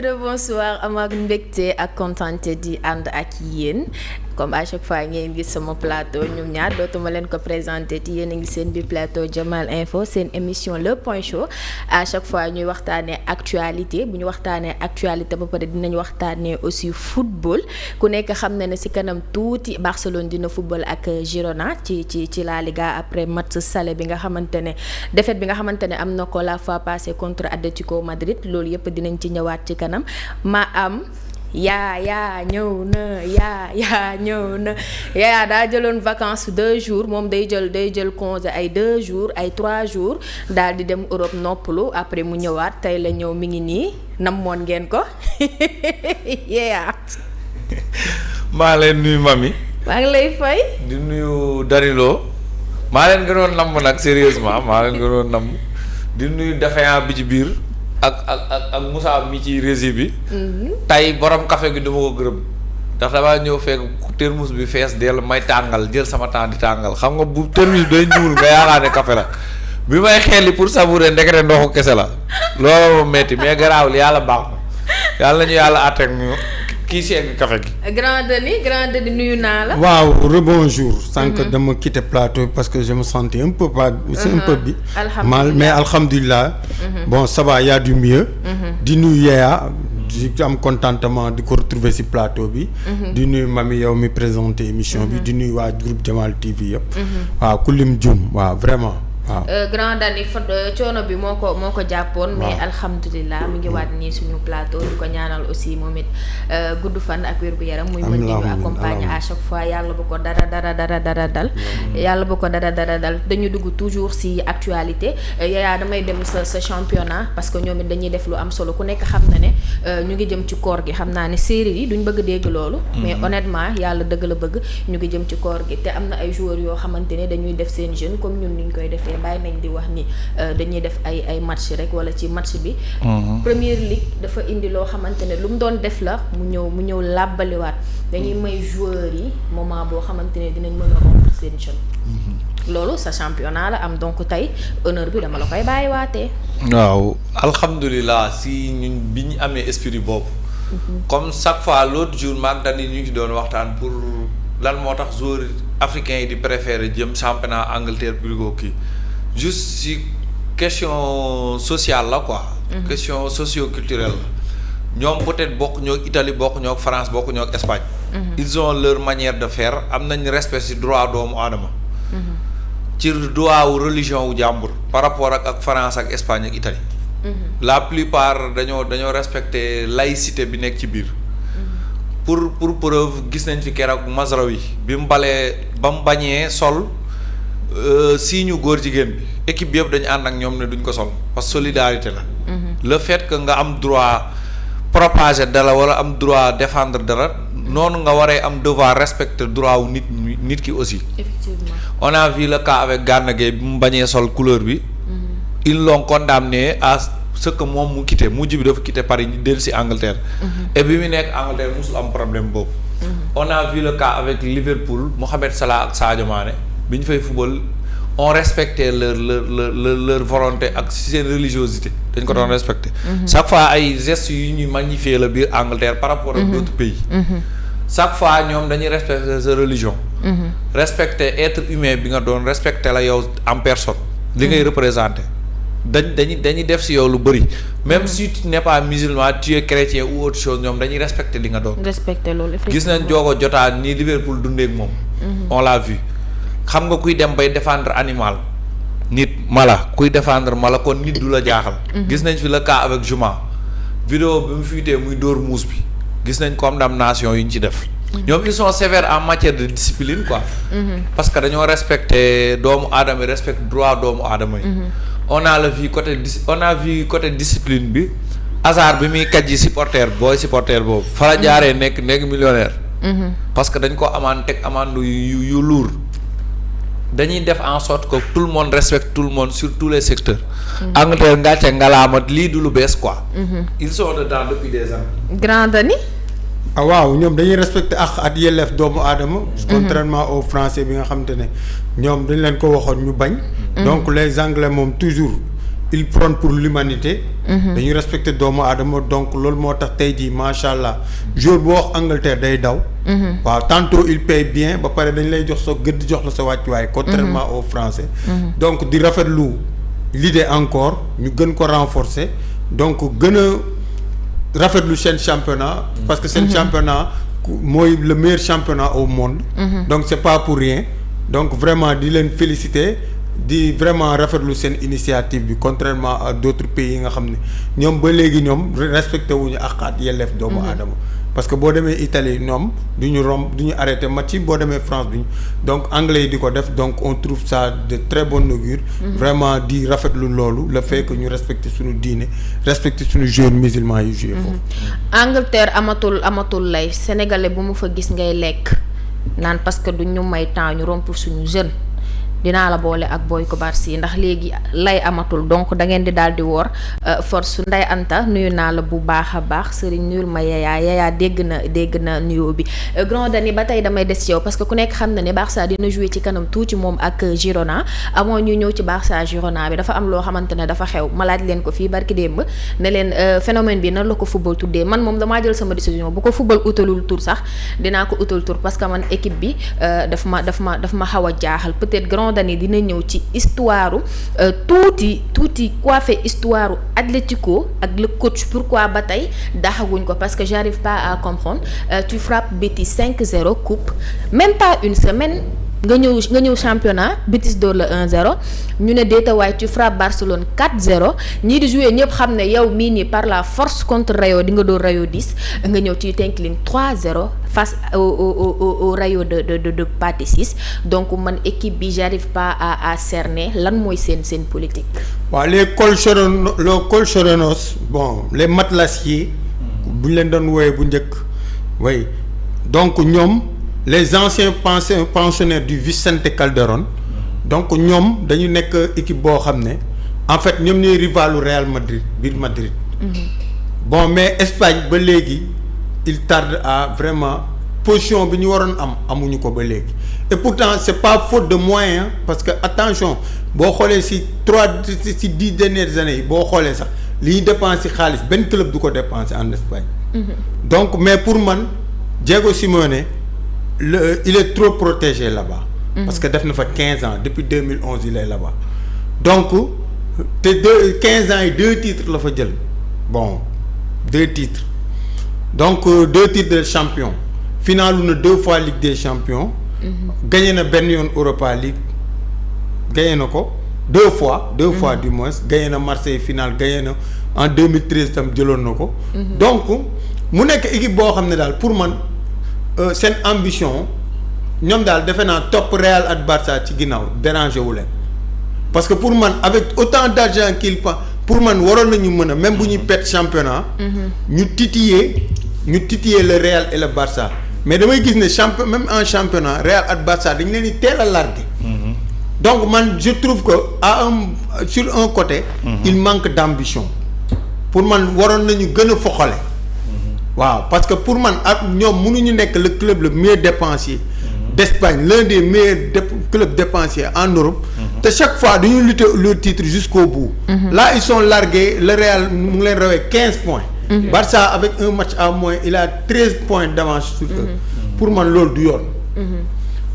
rebonsoir am ak mbégte ak kontante di ànd ak yéen comme à chaque fois ngeen gis sama plateau ñoom ñaar dootuma leen ko présenté ti yéen a ngi seen bi plateau Jamal Info seen émission Le Point Chaud à chaque fois ñuy waxtaanee actualité bu ñu waxtaanee actualité ba pare dinañ waxtaanee aussi football ku nekk xam na ne ci kanam tuuti Barcelone dina football ak Girona ci La Liga après match salé bi nga xamante ne défaite bi nga xamante ne am na ko la fois passée contre Atlético Madrid loolu yëpp dinañ ci ñëwaat ci kanam ma am yaa ñëw na yaa ñëw na yaa daa jëloon vacances 2 jours moom day jël congé ay 2 jours ay 3 jours daal di dem Europe noppalu après mu ñëwaat tey la ñëw mi ngi nii namoon ngeen ko yaa maa leen nuyu mami. maa ngi lay fay. di nuyu Danilo. maa leen gënoon namm nag sérieusement maa leen gënoon namm di nuyu défaillant bi ci biir. ak Moussa mi ci régie bi. tey borom café gi duma ko gërëm ndax damaa ñëw fekk termus bi fees dell may tàngal jël sama temps di tàngal xam nga bu termus bi day ñuul nga yaakaar ne café la bi may xelli pour savourer ndekete ndoxu kese la loolu moom metti mais garaawul yàlla baax na yàlla nañu yàlla àtteeg ñu kii segg café gi. Grand Denis nuyu naa la. waaw rebonjour. sànq dama quitté plateau parce que je me sentais un peu pas. c'est un peu bi mal mais alhamdulilah. bon ça va y a du mieux. di nuyu Yaya di am contentement di ko retrouver ci plateau bi. di nuyu mami yow mi présenté émission bi di nuyu waa groupe Jamal TV yëpp. waaw ku lim jum waaw vraiment. waaw Grand Denis coono bi moo ko jàppoon. mais alhamdulilah mi ngi waat nii suñu plateau di ko ñaanal aussi moom it gudd fan ak wér gu yaram. muy mën di ñu accompagner à chaque fois yàlla bu ko dara dal. yàlla bu ko dara dal dañu dugg toujours ci actualité yaa damay dem sa championnat parce que ñoom it dañuy def lu am solo ku nekk xam na ne ñu ngi jëm ci koor gi xam naa ne série yi duñ bëgg dégg loolu. mais honnêtement yàlla dëgg la bëgg ñu ngi jëm ci koor gi te am na ay joueurs yoo xamante ne dañuy def seen jeûne comme ñun niñ koy defee. bàyyi nañ di wax ni dañuy def ay match rek wala ci match bi. Premier League dafa indi loo xamante ne lu mu doon def la mu ñëw làbbaliwaat dañuy may joueurs yi moment boo xamante ne dinañ mën a rompre seen jeune. loolu sa championnat la am donc tey honneur bi dama la koy bàyyiwaatee. waaw alhamdulilah si ñun bi ñu amee esprit boobu. comme chaque fois l'autre jour maag dañuy ñu ngi doon waxtaan pour lan moo tax joueurs africains yi di préférer jëm championnat Angleterre plutôt kii. juste si question sociale la quoi. question socio-culturelle la ñoom peut-être bokk ñoo Italie bokk ñoo France bokk ñoo Espagne. ils ont leur manière de faire am nañ respect si droit doomu aadama. ci droit wu religion wu jàmbur par rapport ak France ak Espagne ak Italie. la plupart dañoo respecter laïcité bi nekk ci biir. pour preuve gis nañ fi keroog Mazraoui bi mu bañee sol. si ñu góor jigéen bi équipe bi yëpp dañu ànd ak ñoom ne duñ ko sol parce que solidarité la. le fait que nga am droit propager dara wala am droit défendre dara noonu nga waree am devoir respecter droit wu nit ki aussi. effectivement on a vu le cas avec Gana Gueye bi mu bañee sol couleur bi. ils l'ont condamné à ce que moom mu quitté mujj bi dafa quitté Paris ñu dellu si Angleterre. et bi mu nekk Angleterre musul am problème boobu. on a vu le cas avec Liverpool Mohamed Salah ak Sadio Mané. bi ñu fay football on respectait leur volonté ak seen religiosité dañ ko doon respecté. chaque fois ay gestes yu ñuy magnifier la biir Angleterre par rapport ak d'autres pays. chaque fois ñoom dañuy respecter sa religion. respecter être humain bi nga doon respecter la yow en personne. li ngay représenter dañuy def si yow lu bëri. même si tu n'es pas musulman tu es chrétien ou autre chose ñoom dañuy respecter li nga doon. respecter loolu gis nañ Diogo Jota nii Liverpool dundee ak moom. on l'a vu. xam nga kuy dem bay défendre animal nit mala kuy défendre mala kon nit du la jaaxal. gis nañ fi le cas avec Juma. vidéo bi mu fuitee muy dóor muus bi gis nañ condamnation yu ñu ci def. ñoom ils sont sévères en matière de discipline quoi. parce que dañoo respecter doomu aadama yi respecter droit doomu aadama yi. on a vu côté discipline bi hasard bi muy kaj yi supporter boobu fa la jaaree nekk millionnaire. parce que dañ ko teg amande yu lourd. dañuy def en sorte que tout le monde respecte tout le monde sur tous les secteurs. Angleterre ngàcce ngalaamat lii du lu bees quoi. ils sont dedans depuis des années. Grand Denis. waaw ñoom dañuy respecter ak yelleef doomu aadama. contrairement aux Français bi nga xamante ne ñoom dañ leen ko waxoon ñu bañ. donc les Anglais moom toujours ils prônent pour l'humanité dañuy respecter doomu aadama donc loolu moo tax tey jii macha allah jour boo wax Angleterre day daw. waaw tantôt il paye bien ba pare dañ lay jox sa gëdd jox la sa wàccuwaay. contrairement aux Français. donc di rafetlu l'idée encore ñu gën ko renforcer donc gën a rafetlu seen championnat. parce que seen championnat mooy le meilleur championnat au monde. donc c'est pas pour rien donc vraiment di leen féliciter. di vraiment rafetlu seen initiative bi contrairement à d'autres pays yi nga xam ne ñoom ba léegi ñoom respecté wuñu àqaat yelleef doomu aadama parce que boo demee Italie ñoom du ñu arrêté match yi boo demee France duñu donc anglais yi di ko def donc on trouve ça de très bonne augure vraiment di rafetlu loolu le fait que ñu respecté suñu diine respecté suñu joueurs musulmans yu joué foofu. Angleterre amatul lay sénégalais bu mu fa gis ngay lekk naan parce que du ñu may temps ñu rompre suñu jeune. dinaa la boole ak Boy Kobarsi ndax léegi lay amatul donc da ngeen di daal di woor force Ndeye Anta nuyu naa la bu baax a baax Serigne nuyul ma Yaya dégg na nuyoo bi Grand Dani ba tey damay des yow parce que ku nekk xam na ne Barça dina jouer ci kanam tuuti moom ak Girona avant ñu ñëw ci Barça Girona bi dafa am loo xamante ne dafa xew ma laaj leen ko fii barki démb ne leen phénomène bi nan la ko football tuddee man moom damaa jël sama décision bu ko football utalul tur sax dinaa ko utal tur parce que man équipe bi daf ma xaw a jaaxal peut-être Grand Dani dina ñëw ci histoire tuuti coiffé histoire Atlético ak le coach pourquoi ba tey daxaguñ ko parce que j'arrive pas à comprendre tu frappes Betis 5-0 coupe même pas une semaine nga ñëw championnat Betis door la 1-0 ñu ne déetawaay tu frappes Barcelone 4-0 ñii di jouer ñëpp xam ne yow mii nii par la force contre Rayo di nga door Rayo 10 nga ñëw ci t'inclines 3-0 face au Rayo de Pathé 6 donc man équipe bi j'arrive pas à cerner lan mooy seen politique. waaw les colchoneros bon les matelassiers bu ñu leen doon wooyee bu njëkk way donc ñoom. les anciens pensionnaires du Vicente Calderón donc ñoom dañu nekk équipe boo xam ne en fait ñoom ñooy rivalu Real Madrid biir Madrid. Bon mais Espagne ba léegi il tarde à vraiment position bi ñu waroon amuñu ko ba léegi et pourtant c'est pas faute de moyens parce que attention boo xoolee ci 10 dernières années yi boo xoolee sax li ñu dépensé xaalis benn club du ko dépensé en Espagne. Donc mais pour man Diego Simeone il est trop protégé là-bas. Parce que def na fa 15 ans depuis 2011 il est là-bas donc te 15 ans yi 2 titres la fa jël bon 2 titres donc 2 titres de champion finalu na 2 fois Ligue des champions. Gagné na benn yoon Europa League gagné na ko 2 fois du moins gagné na Marseille finale gagné na en 2013 tam jëloon na ko. Donc mu nekk équipe boo xam ne daal pour man. Seen ambition ñoom daal defe naa topp Real ak Barça ci ginnaaw dérangé wu leen parce que pour man avec autant d'argent qu'il pour man waroon nañu mën a même bu ñuy perte championnat. ñu titiller le Real et le Barça mais damay gis ne même en championnat Real ak Barça dañu leen di teel a largué. Donc man je trouve que sur un côté. Il manque d'ambition pour man waroon nañu gën a foxale. waaw parce que pour man ak ñoom mënuñu nekk le club le mieux dépensier d'Espagne l'un des meilleurs clubs dépensiers en Europe te chaque fois dañuy lutter le titre jusqu'au bout là ils sont largués le Real mu ngi leen rawee 15 points Barça avec un match à moins il a 13 points d'avance sur eux pour man loolu du yoon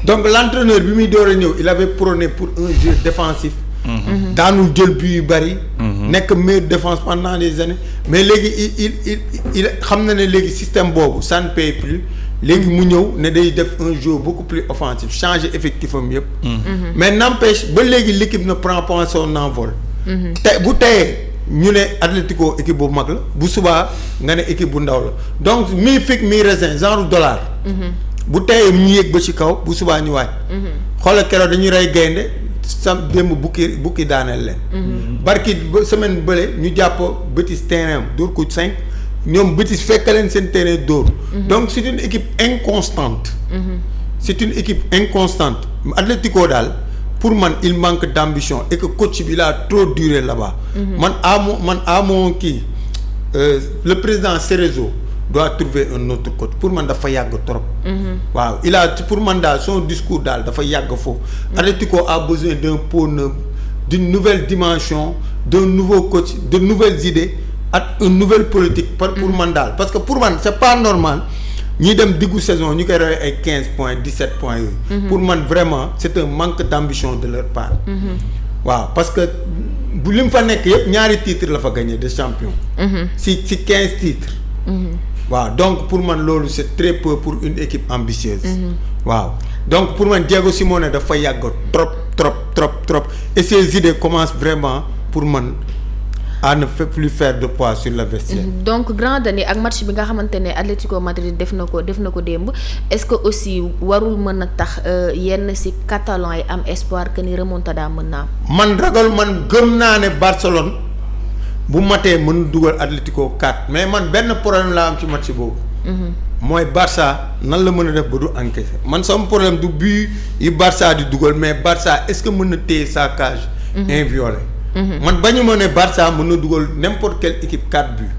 donc l'entraîneur bi muy door a ñëw il avait prôné pour un jeu défensif daanul jël but yu bari nekk meilleure défense pendant des années mais léegi il xam na ne léegi système boobu ça ne paye plus léegi mu ñëw ne day def un jeu beaucoup plus offensif changer effectif am yëpp mais n'empêche ba léegi l'équipe ne prend pas son envol bu teyee ñu ne Atlético équipe bu mag la bu subaa nga ne équipe bu ndaw la donc mi fig mi raisin genre dollar bu teyee ñu yéeg ba ci kaw bu subaa ñu waaj xoolal keroog dañuy rey gaynde sam démb bukki daaneel leen barki semaine bële ñu jàpp Betis terrain dóor ko 5 ñoom Betis fekk leen seen terrain dóor donc c'est une équipe inconstante Atlético daal pour man il manque d'ambition et que coach bi il a trop duré là-bas man à mon kii le président Cerezo doit trouver un autre coach pour man dafa yàgg trop. waaw il a pour man daal son discours daal dafa yàgg foofu. Atlético a besoin d'un pôle neuf d'une nouvelle dimension d'un nouveau coach de nouvelles idées ak une nouvelle politique pour man daal parce que pour man c'est pas normal ñi dem diggu saison ñu koy rawee ay 15 points 17 points yooyu pour man vraiment c'est un manque d'ambition de leur part waaw parce que bu li mu fa nekk yëpp ñaari titres la fa gagné de champion si 15 titres waaw donc pour man loolu c'est très peu pour une équipe ambitieuse waaw donc pour man Diego Simeone dafa yàgg trop et ses idées commencent vraiment pour man à ne plus faire de poids sur le vestiaire. donc grand Dany ak match bi nga xamante ne Atlético Madrid def na ko démb est-ce que aussi warul mën a tax yenn ci catalan yi am espoir que ni remontada mën naa am. man gëm naa ne Barcelone bu matee mën dugal Atlético 4 mais man benn problème laa am ci match boobu. mooy Barça nan la mën a def ba du encaisser man sama problème du but yi Barça di dugal mais Barça est-ce que mën na téye sa cage. inviolé. man bañu ma ne Barça mën na dugal n'importe quelle équipe 4 buts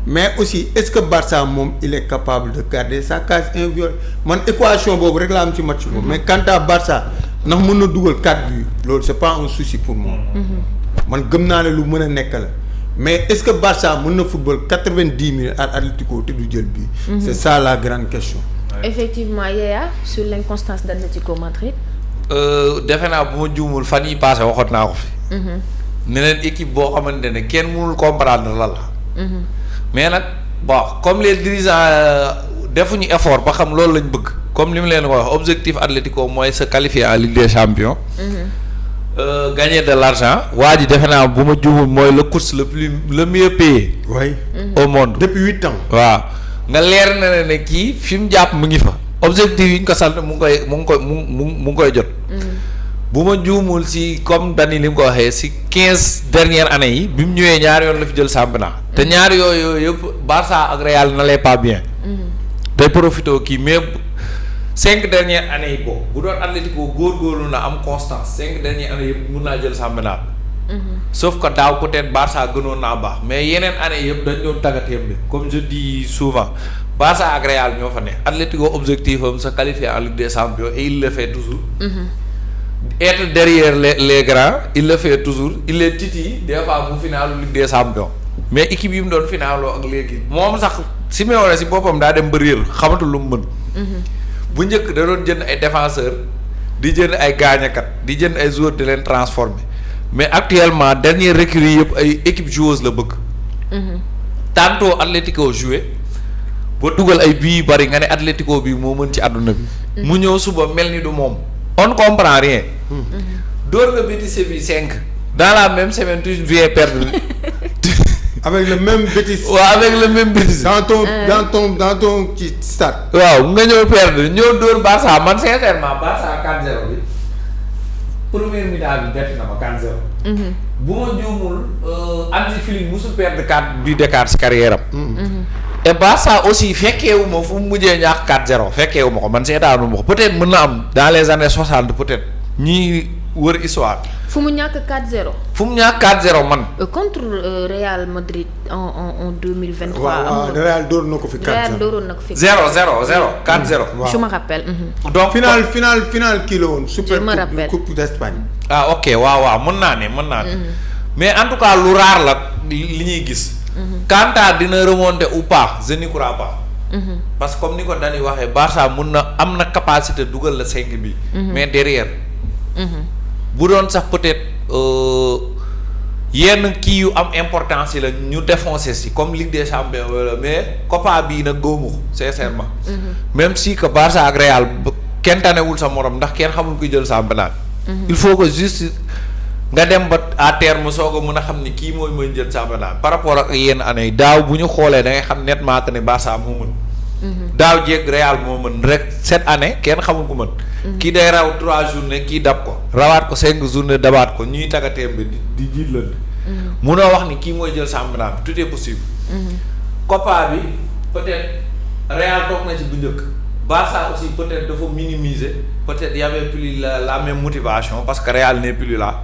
mais aussi est-ce que Barça moom il est capable de garder sa cage inviolée man équation boobu rek la am ci match boobu mais quant à Barça ndax mën na dugal 4 buts loolu c'est pas un souci pour moi. man gëm naa ne lu mën a nekk la mais est-ce que Barça mën na football 90 minutes à Atlético te du jël bii. c'est ça la grande question. effectivement Yaya sur l'inconstance d'Atlético Madrid. defe naa bu ma juumul fan yi passé waxoon naa ko fi. ne leen équipe boo xamante ne kenn mënul comprendre lan la. mais nag bon comme les dirigeants defuñu effort ba xam loolu lañ bëgg comme li mu leen wax objectif Atlético mooy se qualifier en Ligue des Champions. Gagner de l'argent waa ji defe naa bu ma juumul mooy le coach le mieux payé. oui. au monde depuis 8 ans. waaw nga leer na ne kii fi mu jàpp mu ngi fa. objectif yi ñu ko sant mu ngi koy jot. bu ma juumul si comme Dany li mu ko waxee si 15 dernières années yi bi mu ñëwee ñaari yoon la fi jël championnat te ñaari yooyu yëpp Barça ak Real n'allait pas bien. day profité kii mais 5 dernières années yi boobu bu doon Atlético góorgóorlu na am constance 5 dernières années yëpp mun naa jël championnat. sauf que daaw peut-être Barça gënoon naa baax mais yeneen années yëpp dañ doon tàggatémbe comme je dis souvent Barça ak Real ñoo fa ne Atlético objectif am se qualifier en Ligue des Champions et il le fait toujours. Être derrière les grands il le fait toujours il les titille des fois mu finaalu Ligue des Champions mais équipe yi mu doon finaaloo ak léegi moom sax Simeone si boppam daa dem ba réer xamatul lu mu mën. bu njëkk da doon jënd ay défenseurs di jënd ay gaañakat di jënd ay joueurs di leen transformer mais actuellement dernier recrue yëpp ay équipe joueuse la bëgg. tantôt Atlético joué ba dugal ay bii yu bari nga ne Atlético bi moo mën ci àdduna bi. mu ñëw suba mel ni du moom. on ne comprend rien. door nga Betis Séville 5. dans la même semaine tu viens perdre. avec le même Betis. waaw avec le même Betis. dans ton ci stade. waaw nga ñëw perdre ñëw door Barça man sincèrement Barça 4-0 bi première mi-temps bi bett na ma 4-0. bu ma juumul Hansi Flick musul perdre 4 buts d'écart ci carrière am. et Barça aussi fekkeewu ma fu mu mujjee ñàkk 4-0 fekkeewu ma ko man seetaanu ma ko peut-être mën na am dans les années 60 peut-être ñii wër histoire. fu mu ñàkk 4-0. fu mu ñàkk 4-0 man. contre Real Madrid en 2023. waaw Real dóor na ko fi 4-0 Real dóoroon na ko fi. 0-0 4-0. waaw je me rappelle. donc final kii la woon. super coupe d'Espagne. ah ok waaw mën naa ne. mais en tout cas lu rare la li ñuy gis. Kanta dina remonter ou pas je n'y crois pas. parce que comme ni ko Dany waxee Barça mun na am na capacité dugal la 5 bi. mais derrière. bu doon sax peut-être yenn kii yu am importance yi la ñu défoncer si comme Ligue des Champions wala mais Copa bii nag góomu ko sincèrement. même si que Barça ak Real kenn tanewul sa morom ndax kenn xamul kuy jël championnat. il faut que juste. nga dem ba à terme soog a mën a xam ni kii mooy mën jël championnat par rapport ak yenn année yi daaw bu ñu xoolee da ngay xam nettement que ne Barça moo mën. daaw jéeg Real moo mën rek cette année kenn xamul ko mën. kii day raw 3 journées kii dab ko rawaat ko 5 journées dabaat ko ñuy taggateem bi di jiitlante. munoo wax ni kii mooy jël championnat bi tout est possible. Copa bi peut-être Real toog na ci bu njëkk. Barça aussi peut-être dafa minimiser peut-être y avait plus la même motivation parce que Real n'est plus là.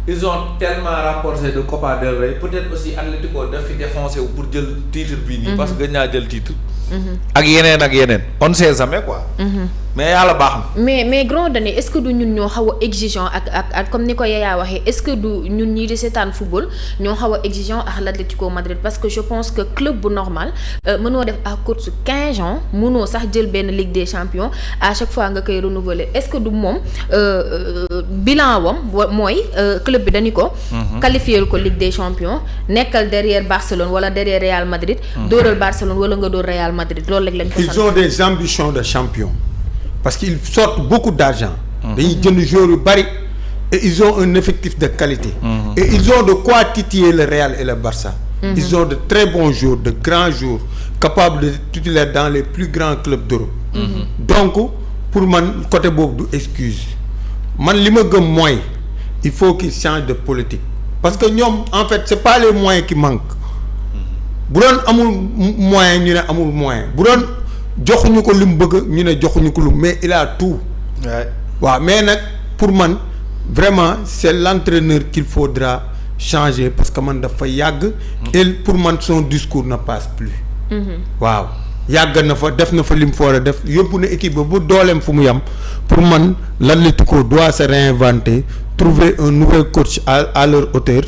Ils ont tellement rapporté de Copa del Rey peut-être aussi Atlético daf fi défoncé wu pour jël titre bii nii. parce que gën naa jël titre. ak yeneen on sait jamais quoi. mais yàlla baax na. mais grand Dany est-ce que du ñun ñoo xaw a exigeant ak comme ni ko Yaya waxee est-ce que du ñun ñii di seetaan football ñoo xaw a exigeant ak l'Atlético Madrid parce que je pense que club bu normal mënoo def à course 15 ans mënoo sax jël benn Ligue des Champions à chaque fois nga koy renouveler est-ce que du moom bilan wam mooy club bi dañu ko. qualifier ko Ligue des Champions nekkal derrière Barcelone wala derrière Real Madrid. dóoral Barcelone wala nga dóor Real Madrid loolu rek lañ ko. Ils ont des ambitions de champion. Parce qu'ils sortent beaucoup d'argent. Dañuy jënd joueurs yu bari et ils ont un effectif de qualité. Et ils ont de quoi titiller le Real et le Barça. Ils ont de très bons joueurs, de grands joueurs capables de titulaire dans les plus grands clubs d'Europe. Donc pour man côté boobu du excuse man li ma gëm mooy il faut qu'ils changent de politique parce que ñoom en fait c'est pas les moyens qui manquent. bu doon amul moyen ñu ne amul moyen bu doon joxuñu ko lu mu bëgg ñu ne joxuñu ko lu mais il a tout. waaw mais nag pour man vraiment c'est l'entraîneur qu'il faudra changer parce que man dafa yàgg. et pour man son discours ne passe plus. waaw yàgg na fa def na fa lim fa war a def yóbbu na équipe ba bu dooleem fu mu yam pour man l'Atlético doit se réinventer trouver un nouvel coach à leur hauteur.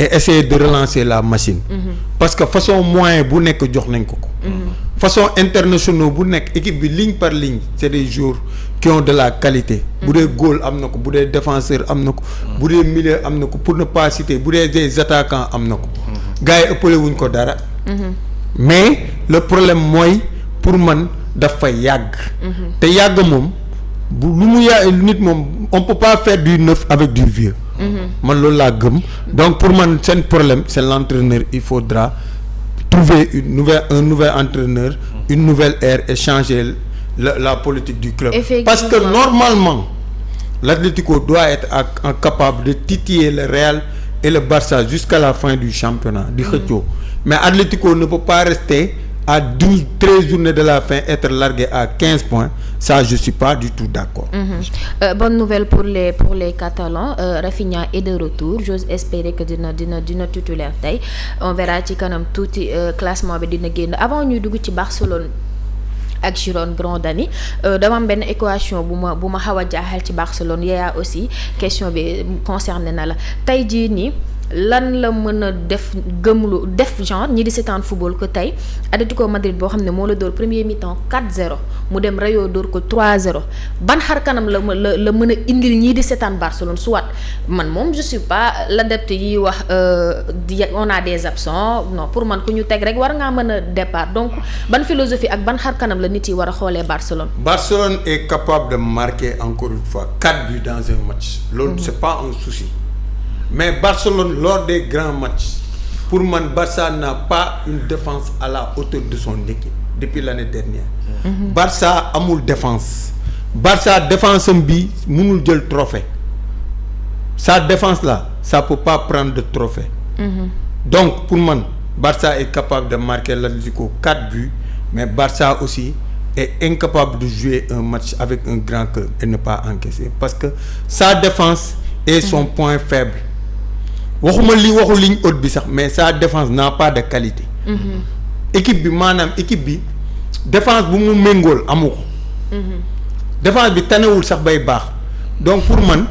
et essayer de relancer la machine. parce que façon moyen bu nekk jox nañ ko ko. façon internationaux bu nekk équipe bi ligne par ligne c'est des joueurs qui ont de la qualité. bu dee goal am na ko bu dee défenseur am na ko. bu dee milieu am na ko pour ne pas citer bu dee des attaquants am na ko. gars yi ëppale wuñ ko dara. mais le problème mooy pour man dafa yàgg. te yàgg moom bu lu mu nit moom on peut pas faire du neuf avec du vieux. man loolu laa gëm donc pour man seen problème c'est l'entraîneur il faudra trouver un nouvel entraîneur une nouvelle ère et changer la politique du club. Parce que normalement l'Atlético doit être capable de titiller le Real et le Barça jusqu'à la fin du championnat di xëccoo mais Atlético ne peut pas rester à 13 journées de la fin être largué à 15 points ça je suis pas du tout d'accord. Bonne nouvelle pour les Catalans Rafinha est de retour j'ose espérer que dina titulaire tey on verra ci kanam tuuti classement bi dina génn avant ñuy dugg ci Barcelone ak Girone grand Dany dama am benn équation bu ma xaw a jaaxal ci Barcelone Yaya aussi question bi concerné na la tey jii nii lan la mën a def genre ñi di seetaan football que tey Atlético Madrid boo xam ne moo la dóor premier mi-temps 4-0 mu dem Rayo dóor ko 3-0 ban xar kanam la mën a indil ñii di seetaan Barcelone soit man moom je suis pas l'adepte yi wax on a des absents non pour man ku ñu teg rek war ngaa mën a départ donc ban philosophie ak ban xar kanam la nit yi war a xoolee Barcelone. Barcelone est capable de marquer encore une fois 4 buts dans un match. loolu c'est pas un souci. Mais Barcelone lors des grands matchs pour man Barça n'a pas une défense à la hauteur de son équipe depuis l'année dernière. Barça amul défense. Barça défense am bi mënul jël trophée. Sa défense là ça peut pas prendre de trophée. Donc pour man Barça est capable de marquer l'Atlético 4 buts mais Barça aussi est incapable de jouer un match avec un grand club et ne pas encaisser parce que sa défense est son point faible. waxuma waxu ligne haute bi sax mais sa défense n'a pas de qualité. équipe bi maanaam équipe bi défense bu mu méngool amu ko. défense bi tanewul sax bay baax donc pour man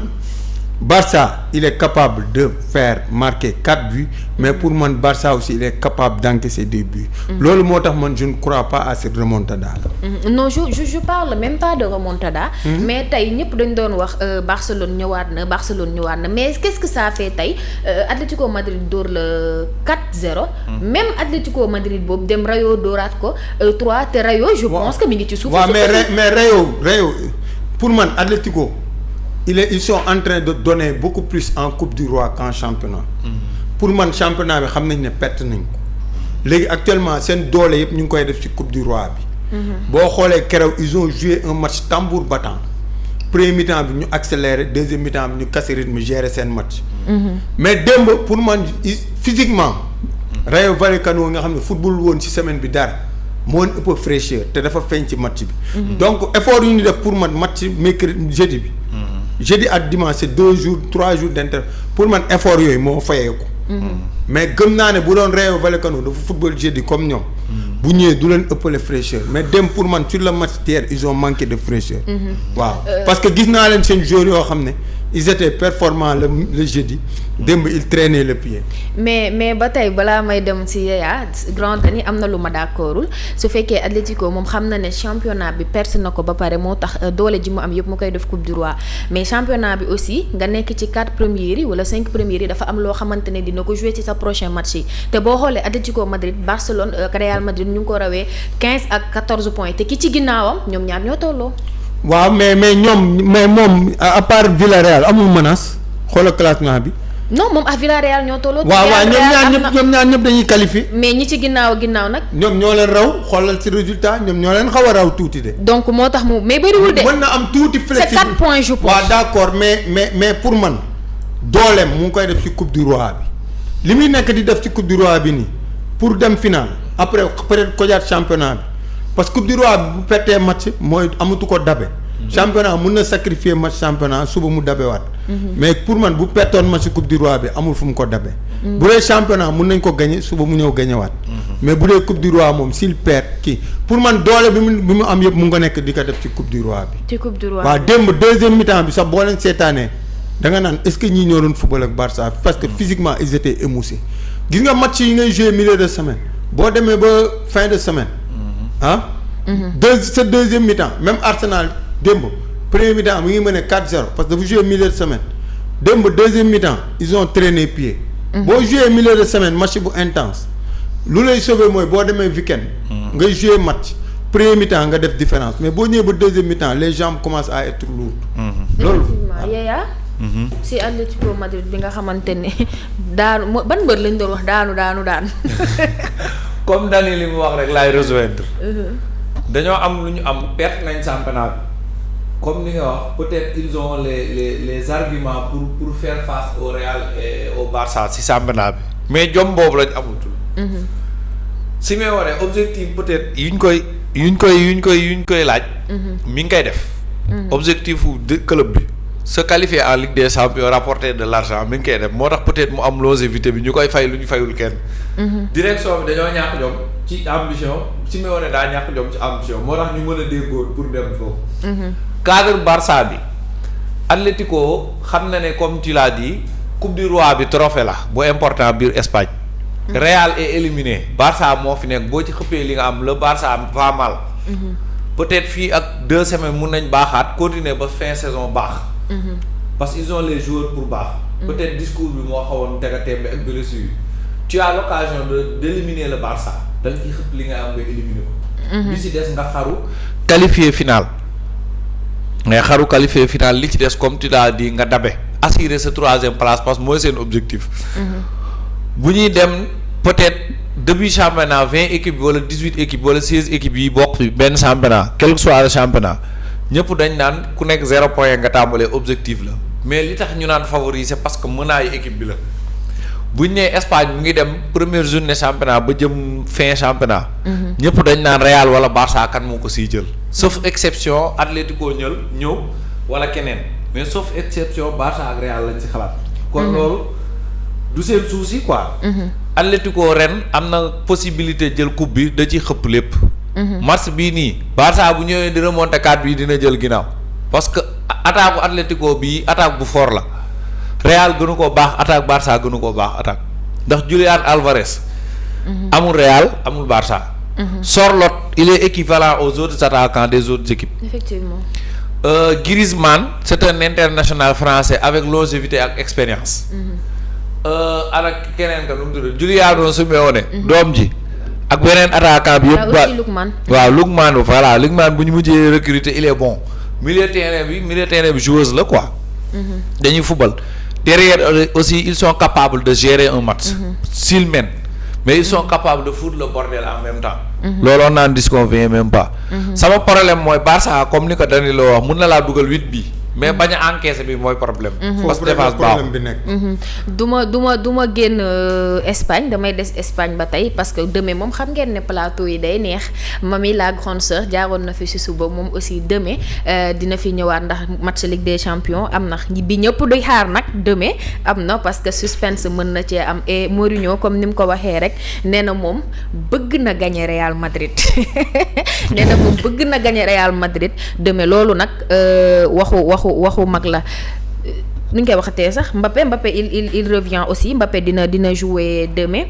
Barça il est capable de faire marquer 4 buts mais pour man Barça aussi il est capable d'encaisser des buts. loolu moo tax man je ne crois pas à cette remontada là. non je parle même pas de remontada. mais tey ñëpp dañ doon wax Barcelone ñëwaat na mais qu'est-ce que ça fait tey Atlético Madrid dóor la 4-0. même Atlético Madrid boobu dem Rayo dóoraat ko 3 te Rayo je pense que mi ngi ci suuf. waaw mais Rayo pour man Atlético. Ils sont en train de donner beaucoup plus en Coupe du Roi qu'en championnat. Pour man championnat bi xam nañ ne perte nañ ko léegi actuellement seen doole yëpp ñu ngi koy def ci Coupe du Roi bi. boo xoolee keroog ils ont joué un match tambour battant premier mi-temps bi ñu accéléré deuxième mi-temps bi ñu casser rythme gérer seen match. mais démb pour man physiquement. Rayo Vallecano nga xam ne football woon ci semaine bi dara moo ëpp fraîcheur te dafa feeñ ci match bi. donc effort yu ñu def pour man match mercredi jeudi bi. jeudi ak dimanche c'est 2 jours 3 jours d'inter pour man effort yooyu moo fayeeku mais gëm naa ne bu doon Rayo Vallecano dafa football jeudi comme ñoom bu ñëwee du leen ëppale fraîcheur mais dem pour man sur le match d'hier ils ont manqué de fraîcheur. waaw parce que gis naa leen seen joueurs yoo xam ne ils étaient performants le jeudi démb ils traînaient le pied. mais ba tey balaa may dem ci Yaya Grand Dani am na lu ma d'accordul su fekkee Atlético moom xam na ne championnat bi perse na ko ba pare moo tax doole ji mu am yëpp mu koy def coupe du roi mais championnat bi aussi nga nekk ci 4 premiers yi wala 5 premiers yi dafa am loo xamante ne dina ko jouer ci sa prochain match yi te boo xoolee Atlético Madrid Barcelone Real Madrid ñu ngi ko rawee 15 ak 14 points te ki ci ginnaawam ñoom ñaar ñoo tolloo. waaw mais moom à part Villarreal amul menace xoolal classement bi. non moom ak Villarreal ñoo tolloo. waaw ñoom ñaar ñëpp dañuy qualifié. mais ñi ci ginnaaw nag. ñoom ñoo leen raw xoolal ci résultat ñoom ñoo leen xaw a raw tuuti de. donc moo tax mu mais bëriwul de. mën na am tuuti flexible c'est 4 points je pense. waaw d'accord mais pour man dooleem mu ngi koy def ci coupe du roi bi li muy nekk di def ci coupe du roi bi nii pour dem final après peut-être kojaat championnat bi parce que coupe du roi bi bu pertee match mooy amatu ko dabe. championnat mun na sacrifier match championnat suba mu dabewaat. mais pour man bu pertoon match coupe du roi bi amul fu mu ko dabe. bu dee championnat mun nañ ko gagner suba mu ñëw gagnewaat. mais bu dee coupe du roi moom s'il perd kii pour man doole bi mu am yëpp mu nga nekk di ko def ci coupe du roi bi. ci coupe du roi waaw démb deuxième mi-temps bi sax boo leen seetaanee da nga naan est-ce que ñii ñoo doon football ak Barça parce que physiquement ils étaient émoussés gis nga match yi ngay jouer milieu de semaine boo demee ba fin de semaine. sa deuxième mi-temps même Arsenal. démb premier mi-temps mu ngi mën a 4-0 parce que dafa joué milieu de semaine démb deuxième mi-temps ils ont traîné pied. boo joué milieu de semaine match bu intense lu lay sauver mooy boo demee week-end. ngay joué match premier mi-temps nga def différence mais boo ñëwee ba deuxième mi-temps les jambes commencent à être lourdes. loolu Yaya si Atlético Madrid bi nga xamante ne daanu ban mbër lañ doon wax daanu. comme Dani li mu wax rek laay rejoindre. dañoo am lu ñu am perte nañ championnat bi. comme ni nga wax peut-être ils ont les arguments pour faire face au Real et au Barça ci championnat bi mais jom boobu lañ amatul. si may wane objectif peut-être yuñ koy laaj. mi ngi koy def. objectif de club bi se qualifier en Ligue des Champions rapporter de l'argent mi ngi koy def moo tax peut-être mu am longévité bi ñu koy fay lu ñu fayul kenn. direction bi dañoo ñàkk jom ci ambition si may wane daa ñàkk jom ci ambition moo tax ñu mën a déggoo pour dem foofu. cadre Barça bi Atlético xam na ne comme tu l'as dit coupe du roi bi trophée la bu important biir Espagne. Real est éliminé Barça moo fi nekk boo ci xëppee li nga am le Barça va mal. peut-être fii ak 2 semaines mun nañ baaxaat continuer ba fin saison baax. parce que ils ont les joueurs pour baax. peut-être discours bi moo xawoon tega tembe ak blessure tu as l'occasion d'éliminer le Barça da nga ciy xëpp li nga am nga éliminer ko. bi si des nga xaru qualifier final. mais xaru qualifié final li ci des comme tu l'as dit nga dabe assurer sa 3e place parce que mooy seen objectif. bu ñuy dem peut-être début championnat 20 équipes wala 18 équipes wala 16 équipes yi bokk ci benn championnat quel que soit le championnat ñëpp dañ naan ku nekk 0 point nga tàmbalee objectif la mais li tax ñu naan favori c'est parce que mënaayu équipe bi la. bu ñu nee Espagne mu ngi dem première journée championnat ba jëm fin championnat. ñëpp dañ naan Real wala Barça kan moo ko siy jël. sauf exception Atlético ñëw wala keneen mais sauf exception Barça ak Real lañ ci xalaat. kon loolu du seen souci quoi. Atlético ren am na possibilité jël coupe bi da ci xëpp lépp. match bii nii Barça bu ñëwee di remonter 4 bi dina jël ginnaaw parce que attaque bu Atlético bii attaque bu fort la. Real gënu koo baax attaque Barça gënu koo baax attaque ndax Julián Álvarez. amul Real amul Barça. Sorloth il est équivalent aux autres attaquants des autres équipes. Effectivement. Griezmann c'est un international français avec longévité ak expérience. ana keneen ka nu mu tudd Giuliano Simeone. doom ji ak beneen attaquant bi yëpp. aussi Lookman. waaw Lookman voilà Lookman bu ñu mujjee recruter il est bon milieu terrain bi joueuse la quoi. dañuy football. Derrière aussi ils sont capables de gérer un match. s'ils mènent mais ils sont capables de foutre le bordel en même temps. looloo naan disconvient même pas. sama problème mooy Barça comme ni ko Danilo wax mun na laa dugal 8 bi mais bañ a encaisser bi mooy problème. parce que défense problème bi nekk. du ma génn Espagne damay des Espagne ba tey parce que demain moom xam ngeen ne plateau yi day neex Mami la grande sœur jaaroon na fi si suba moom aussi demain dina fi ñëwaat ndax match Ligue des Champions am na bi ñëpp duy xaar nag demain am na parce que suspense mën na cee am et Mourinho comme ni mu ko waxee rek nee na moom bëgg na gagner Real Madrid nee na moom bëgg na gagner Real Madrid demain loolu nag waxu mag la nu ñu koy waxatee sax Mbappé il revient aussi Mbappé dina jouer demain.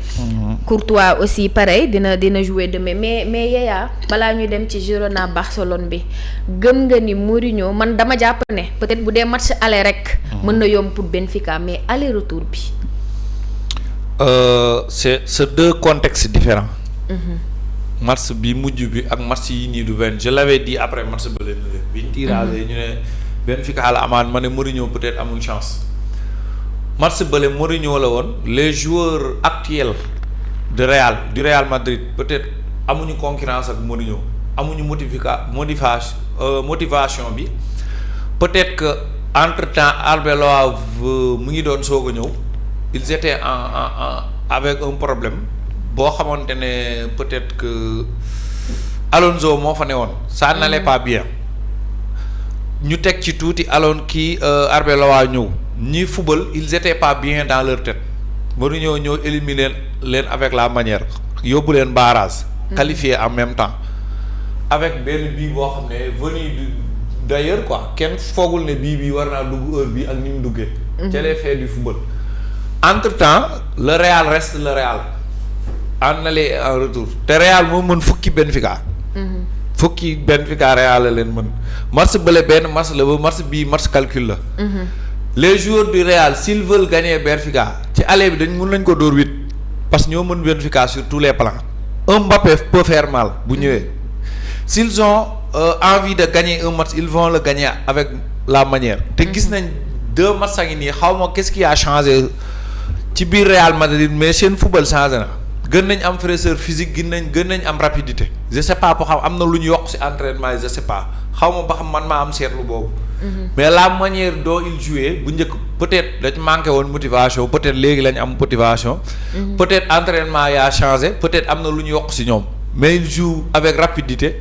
Courtois aussi pareil dina jouer demain mais Yaya balaa ñuy dem ci Girona Barcelone bi gëm nga ni Mourinho man dama jàpp ne peut-être bu dee match aller rek. mën na yomb pour Benfica mais aller retour bi. c'est deux contextes différents. match bi mujj bi ak match yi nii du benn je l'avais dit après match ba leen biñ tirage ñu ne Benfica la amaan ma ne Mourinho peut-être amul chance match bële Mourinho la woon les joueurs actuels du Real Madrid peut-être amuñu concurrence ak Mourinho amuñu motivation bi peut-être que entre-temps Arbeloa mu ngi doon soog a ñëw ils étaient en avec un problème boo xamante ne peut-être que Alonso moo fa ne woon ça n'allait pas bien ñu teg ci tuuti Arbeloa ñëw ñi football ils étaient pas bien dans leur tête Mourinho ñëw éliminer leen avec la manière yóbbu leen barrage qualifié en même temps avec benn bii boo xam ne venu d'ailleurs quoi kenn foogul ne bii war naa dugg heure bi ak ni mu duggee c'est les faits du football entre-temps le Real reste le Real en aller et en retour te Real moo mën fukki Benfica Real la leen mën match bële benn match la ba match bii match calcul la les joueurs du Real s'ils veulent gagner Benfica ci aller bi mën nañ ko dóor 8 parce que ñoo mën Benfica sur tous les plans un Mbappé peut faire mal bu ñëwee s'ils ont envie de gagner un match ils vont le gagner avec la manière te gis nañ 2 matchs a ngi nii xaw ma qu'est-ce qui a changé ci biir Real Madrid mais seen football changé na gën nañ am fraîcheur physique gën nañ am rapidité je sais pas xam am na lu ñu yokk ci entraînement yi je sais pas xaw ma ba xam man maa am seetlu boobu. mais la manière dont il jouait bu njëkk peut-être dañ manqué woon motivation peut-être léegi lañ am motivation. peut-être entraînement yaa changé peut-être am na lu ñu yokk ci ñoom mais il joue avec rapidité.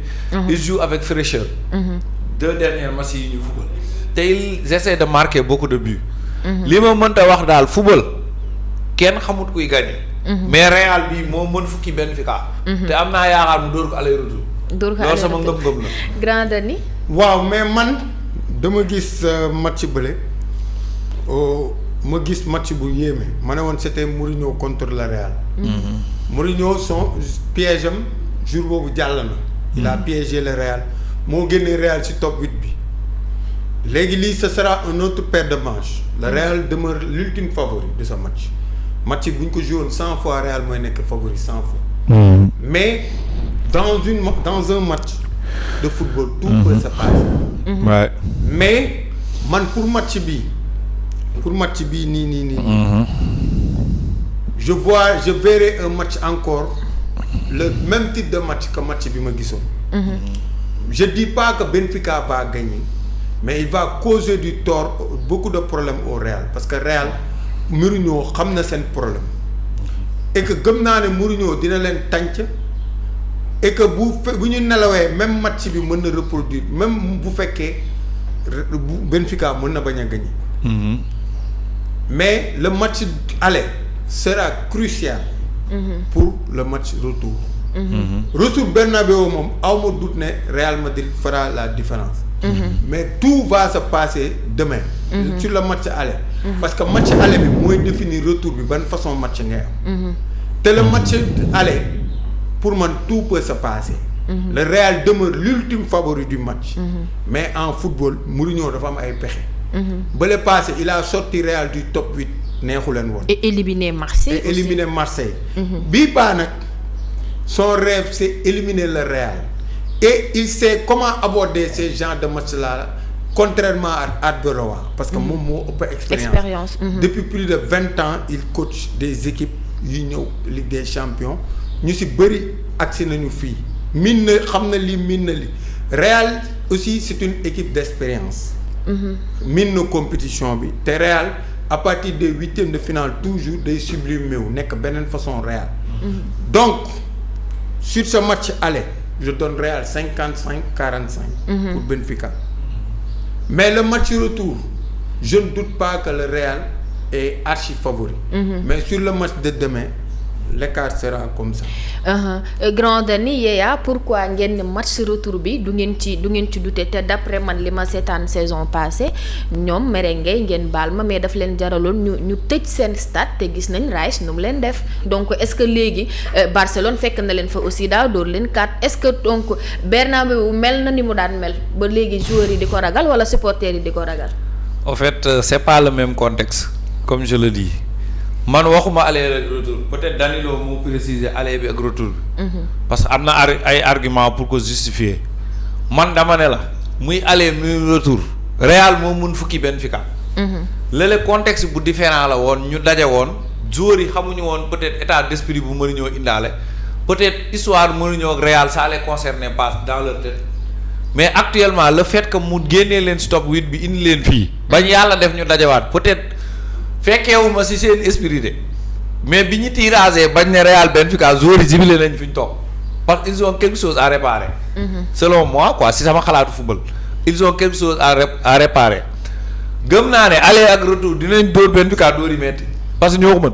il joue avec fraîcheur. 2 derniers matchs yi ñu football te ils essaient de marquer beaucoup de buts. li ma mënta wax daal football kenn xamut kuy gagner. mais Real bi moo mën fukki Benfica. te am naa yaakaar mu dóor ko aller retour. loolu sama ngëm-ngëm la. Grand Dani. waaw mais man dama gis match bële ma gis match bu yéeme ma ne woon c'était Mourinho contre le Real. Mourinho son piège am jour boobu jàll na. il a piégé le Real moo génnee Real ci top 8 bi léegi lii ce sera un autre paire de manches le Real demeure l'ultime favori de ce match. match bu ñu ko joué woon 100 fois Real mooy nekk favori 100 fois. mais dans un match de football. tout peut se passer. Ouais. mais man pour match bii nii. je verrai un match encore le même type de match que match bi ma gisoon. je dis pas que Benfica va gagner mais il va causer du tort beaucoup de problèmes au Real parce que Real. Mourinho xam na seen problème et que gëm naa ne Mourinho dina leen tànc et que bu ñu nelawee même match bi mën na reproduire même bu fekkee Benfica mën na bañ a gagner. mais le match aller sera crucial. pour le match retour. retour Bernabéu moom aw ma doute ne Real Madrid fera la différence. mais tout va se passer demain. sur le match aller. parce que match aller bi mooy définir retour bi ban façon match ngay am. te le match aller pour man tout peut se passer. le Real demeure l'ultime favori du match. mais en football Mourinho dafa am ay pexe. bële passé il a sorti Real du top 8 neexu leen woon. et éliminer Marseille. bii baa nag son rêve c'est éliminer le Real. et il sait comment aborder ces genres de match là. contrairement à Arbeloa parce que moom moo ëpp expérience. Depuis plus de 20 ans il coach des équipes yu ñëw Ligue des Champions ñu ci bëri agsi nañu fii miin na xam na li miin na li Real aussi c'est une équipe d'expérience min na compétition bi te Real à partir des huitièmes de finale toujours day sublimer wu nekk beneen façon Real. Donc sur ce match aller je donne Real 55-45. Pour Benfica. Mais le match retour je ne doute pas que le Real est archi favori. Mais sur le match de demain l'écart sera comme ça. Grand Dany Yaya pourquoi ngeen ne match retour bi du ngeen ci douter te d'après man li ma seetaan saison passée ñoom merengue ngeen baal ma mais daf leen jaraloon ñu tëj seen stade te gis nañ Rice nu mu leen def donc est-ce que léegi Barcelone fekk na leen fa aussi daaw dóor leen 4 est-ce que donc Bernabéu mel na ni mu daan mel ba léegi joueurs yi di ko ragal wala supporters yi di ko ragal. En fait c'est pas le même contexte comme je le dis. Man waxuma aller ak retour peut-être Danilo moo préciser aller bi ak retour bi. Parce que am na ay argument pour ko justifier man dama ne la muy aller muy retour Real moo mun fukki Benfica. Léeg-léeg contexte bu différent la woon ñu daje woon joueurs yi xamuñu woon peut-être état d'esprit bu mënuñoo indaale peut-être histoire mënuñoo ak Real ça les concernait pas dans leur tête mais actuellement le fait que mu génnee leen stop 8 bi indi leen fii. bañ yàlla def ñu dajewaat peut-être. fekkeewuma ci seen esprit de mais bi ñu tiragé bañ ne Real Benfica joueurs yi jibile nañ fi ñu toog parce qu'ils ont quelque chose à réparer. Selon moi quoi si sama xalaatu football ils ont quelque chose à réparer gëm naa ne aller ak retour dinañ dóor Benfica dóor yi metti parce que ñoo ko mën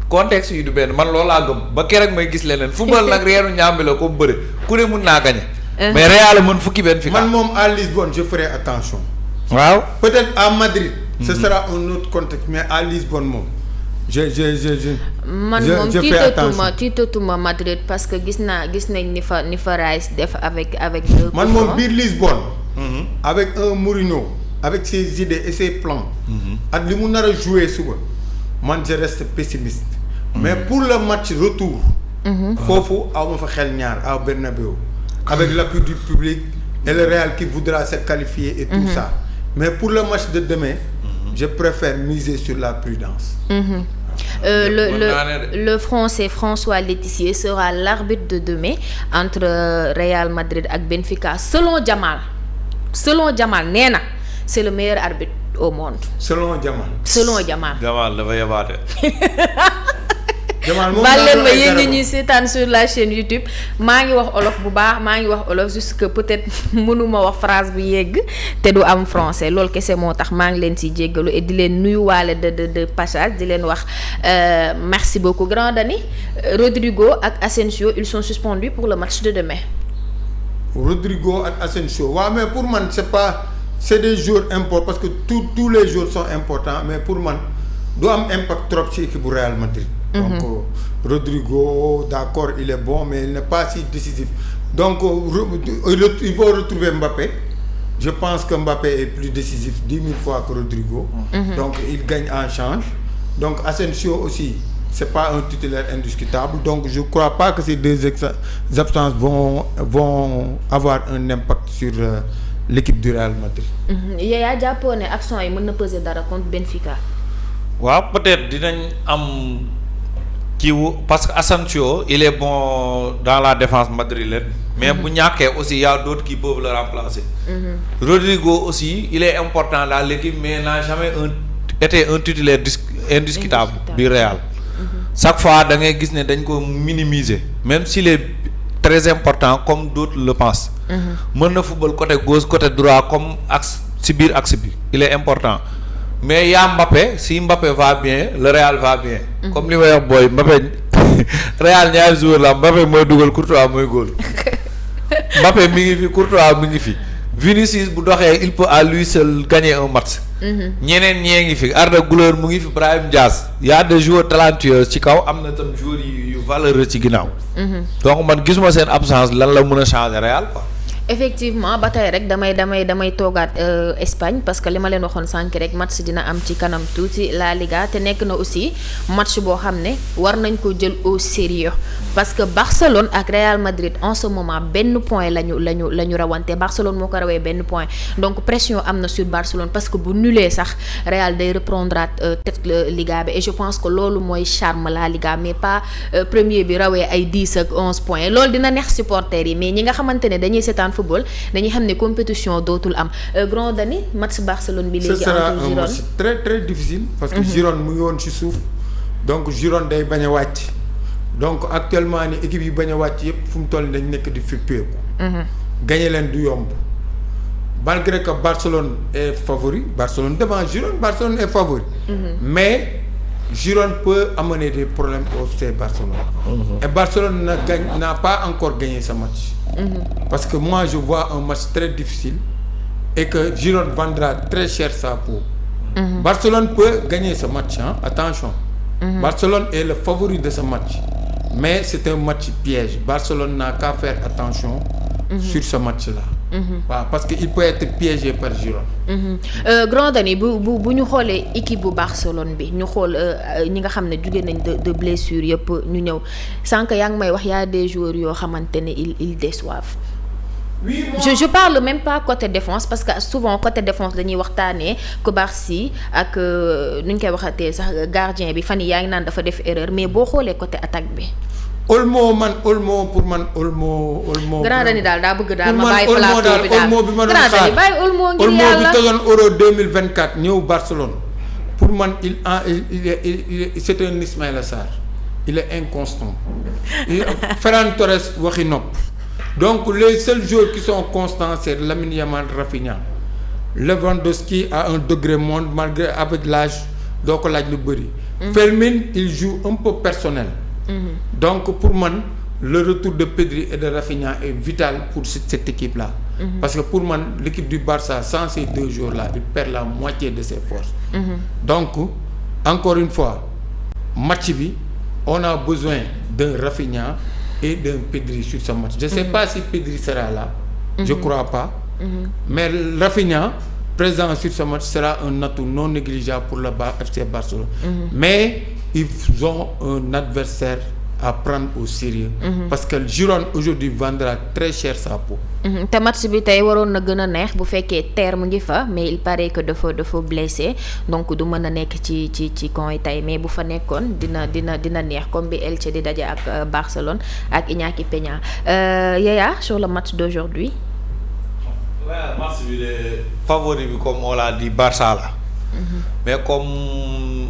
contexte yi du benn man loolu laa gëm ba keroog may gis leneen football nag reenu ñaambi la ko bëre ku ne mun naa gagner. Mais Real mën fukki Benfica. Man moom à Lisbonne je ferai attention. waaw peut-être à Madrid. Ce sera un autre contexte mais à Lisbonne moom je moom tiitatuma Madrid parce que gis nañ ni fa Rice def avec man moom biir Lisbonne. Avec un Mourinho avec ses idées et ses plans. ak li mu nar a jouer suba man je reste pessimiste. Mais pour le match retour. foofu aw ma fa xel ñaar à Bernabéu avec l'appui du public et le Real qui voudra se qualifier et tout ça mais pour le match de demain. Je préfère miser sur la prudence. Le Français François Letizia sera l'arbitre de demain entre Real Madrid ak Benfica selon Jamal nee na c'est le meilleur arbitre au monde. Selon Jamal. Jamal dafa yabaate. baal leen ma yéen ñi ñuy seetaan sur la chaîne YouTube maa ngi wax olof bu baax maa ngi wax olof juste que peut-être mënuma wax phrase bu yegg te du am français loolu kese moo tax maa ngi leen ci jéggalu et di leen nuyuwaale de passage di leen wax merci beaucoup Grand Dany. Rodrigo ak Asensio ils sont suspendus pour le match de demain. Rodrigo ak Asensio waaw mais pour man c'est des joueurs importants parce que tous les joueurs sont importants mais pour man du am impact trop ci équipe bu Real Madrid. Donc Rodrigo d'accord il est bon mais il n'est pas si décisif donc il faut retrouver Mbappé je pense que Mbappé est plus décisif 10 000 fois que Rodrigo. Donc il gagne en change donc Asensio aussi c'est pas un titulaire indiscutable donc je crois pas que ces deux absences vont avoir un impact sur l'équipe du Real Madrid. Yaya jàppoo ne absent yi mën na peser dara contre Benfica. waaw peut-être dinañ am parce que Asensio il est bon dans la défense madrilène mais bu ñàkkee aussi y a d'autres qui peuvent le remplacer. Rodrigo aussi il est important dans l'équipe mais n'a jamais été un titulaire indiscutable du Real. Chaque fois da ngay gis ne dañ ko minimiser même s'il est très important comme d'autres le pensent. mën na football côté gauche côté droit comme axe ci biir axe bi il est important. Mais y a Mbappé si Mbappé va bien le Real va bien. Comme li may wax booy Mbappé Real ñaari joueur la Mbappé mooy dugal Courtois mooy góol Mbappé mi ngi fi Courtois mi ngi fi Vinicius bu doxee il peut à lui seul gagner un match. ñeneen ñee ngi fi Arda Güler mu ngi fi Brahim Diaz y a des joueurs talentueux ci kaw am na tam joueurs yu valeureux ci ginnaaw. Donc man gisuma seen absence lan la mën a changer Real quoi. Effectivement ba tey rek damay toogaat Espagne parce que li ma leen waxoon sànq rek match dina am ci kanam tuuti La Liga te nekk na aussi match boo xam ne war nañ ko jël au sérieux parce que Barcelone ak Real Madrid en ce moment benn point lañu rawante Barcelone moo ko rawee benn point donc pression am na sur Barcelone parce que bu nulee sax Real day reprendre tête Liga bi et je pense que loolu mooy charme La Liga mais pas premier bi rawee ay 10 ak 11 points loolu dina neex supporters yi mais ñi nga xamante ne dañuy seetaan football dañuy xam ne compétition dootul am Grand Dani match Barcelone bi léegi. ce sera un match très très difficile. parce que Girone mu ngi woon ci suuf donc Girone day bañ a wàcc donc actuellement ni équipe yi bañ a wàcc yëpp fu mu toll dañ nekk di fippeeku. gagné leen du yomb malgré que Barcelone est favori Barcelone devant Girone Barcelone est favori. mais Girone peut amener des problèmes au FC Barcelone. Et Barcelone n'a pas encore gagné ce match. Parce que moi je vois un match très difficile et que Girone vendra très cher sa peau. Barcelone peut gagner ce match, hein? Attention. Barcelone est le favori de ce match. Mais c'est un match piège. Barcelone n'a qu'à faire attention sur ce match-là. waaw parce que il peut être piégé par Girone. Grand Dani bu ñu xoolee équipe bu Barcelone bi ñu xool ñi nga xam ne jóge nañ de blessure yëpp ñu ñëw sànq yaa ngi may wax y a des joueurs yoo xamante ne ils déçoivent. oui je parle même pas côté défense parce que souvent côté défense dañuy waxtaanee Cubarsí ak nu ñu koy waxatee sax gardien bi fan yii yaa ngi naan dafa def erreur mais boo xoolee côté attaque bi. Olmo pour man. Grand Dani daal daa bëgg daal ma bàyyi plateau bi daal Olmo bi ma doon Grand Dani bàyyi Olmo ngir Olmo yàlla bi tojoon Euro 2024 ñëw Barcelone pour man il c'est un Ismaïla Sarr il est inconstant. Ferran Torres waxi nopp donc les seuls joueurs qui sont constants c'est Lamine Yamal, Rafinha. Lewandowski à un degré moindre malgré avec l'âge doo ko laaj lu bëri. Fermin il joue un peu personnel. Donc pour man le retour de Pedri et de Rafinha est vital pour cette équipe-là. Parce que pour man l'équipe du Barça sans ces deux joueurs-là il perd la moitié de ses forces. Donc encore une fois match bi on a besoin d'un Rafinha et d'un Pedri sur ce match. Je sais pas si Pedri sera là. Je crois pas. Mais Rafinha présent sur ce match sera un atout non négligeable pour le FC Barcelone. Mais ils ont un adversaire à prendre au sérieux. Parce que Girone aujourd'hui vendra très cher sa peau. te match bi tey waroon na gën a neex bu fekkee terre mu ngi fa mais il paraît que dafa blessé donc du mën a nekk ci camp yi tey mais bu fa nekkoon dina neex comme bi Elche di daje ak Barcelone ak Iñaki Peña Yaya sur le match d'aujourd'hui. waaw match bi de favori bi comme on l'a dit Barça la. mais comme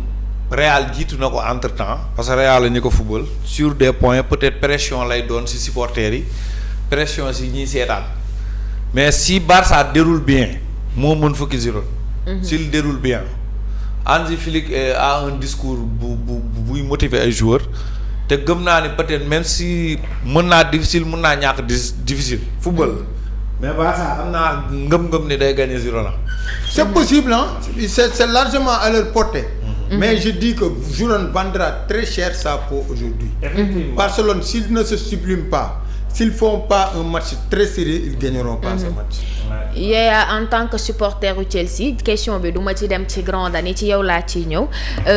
Real jiitu na ko entre temps parce que Real la ñu ko football sur des points peut-être pression lay doon ci supporters yi pression ci ñiy seetaan mais si Barça déroule bien moo mën fukki Girone. s'il déroule bien Hansi Flick a un discours buy motiver ay joueurs te gëm naa ni peut-être même si mën naa difficile mën naa ñàkk difficile football. mais Barça am naa ngëm-ngëm ni day gagner Girona. C'est possible hein c'est largement à leur portée. Mais je dis que Girone vendra très cher sa peau aujourd'hui. Barcelone s'ils ne se subliment pas s'ils font pas un match très sérieux ils gagneront pas ce match. Yaya en tant que supporter u Chelsea question bi du ma ci dem ci Grand Dani ci yow laa ciy ñëw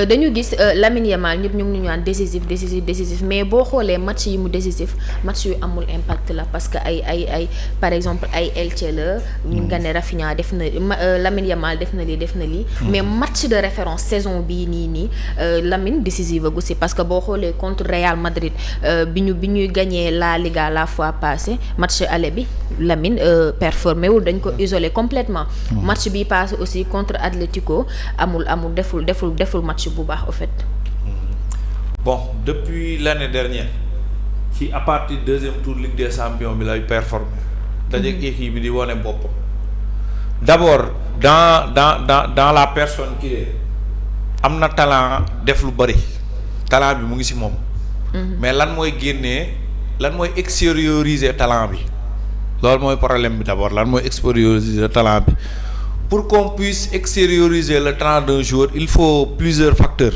dañu gis Lamine Yamal ñëpp ñu ngi ñu naan décisif mais boo xoolee match yi mu décisif match yu amul impact la parce que ay par exemple ay Elche la ñu nga ne Rafinha def na Lamine Yamal def na lii mais match de référence saison bii nii Lamine décisive gu si parce que boo xoolee contre Real Madrid bi ñuy gagné la Liga la fois passée match aller bi Lamine performé wul dañ ko isolé complètement. Match bi passé aussi contre Atlético amul deful match bu baax au fait. Bon depuis l'année dernière ci à partir deuxième tour Ligue des Champions bi lay performé. dajeeg équipe bi di wane boppam. d'abord dans la personne qui est am na talent def lu bari talent bi mu ngi ci moom. mais lan mooy extérioriser talent bi. loolu mooy problème bi d'abord lan mooy extérioriser le talent bi pour qu'on puisse extérioriser le talent d'un joueur il faut plusieurs facteurs.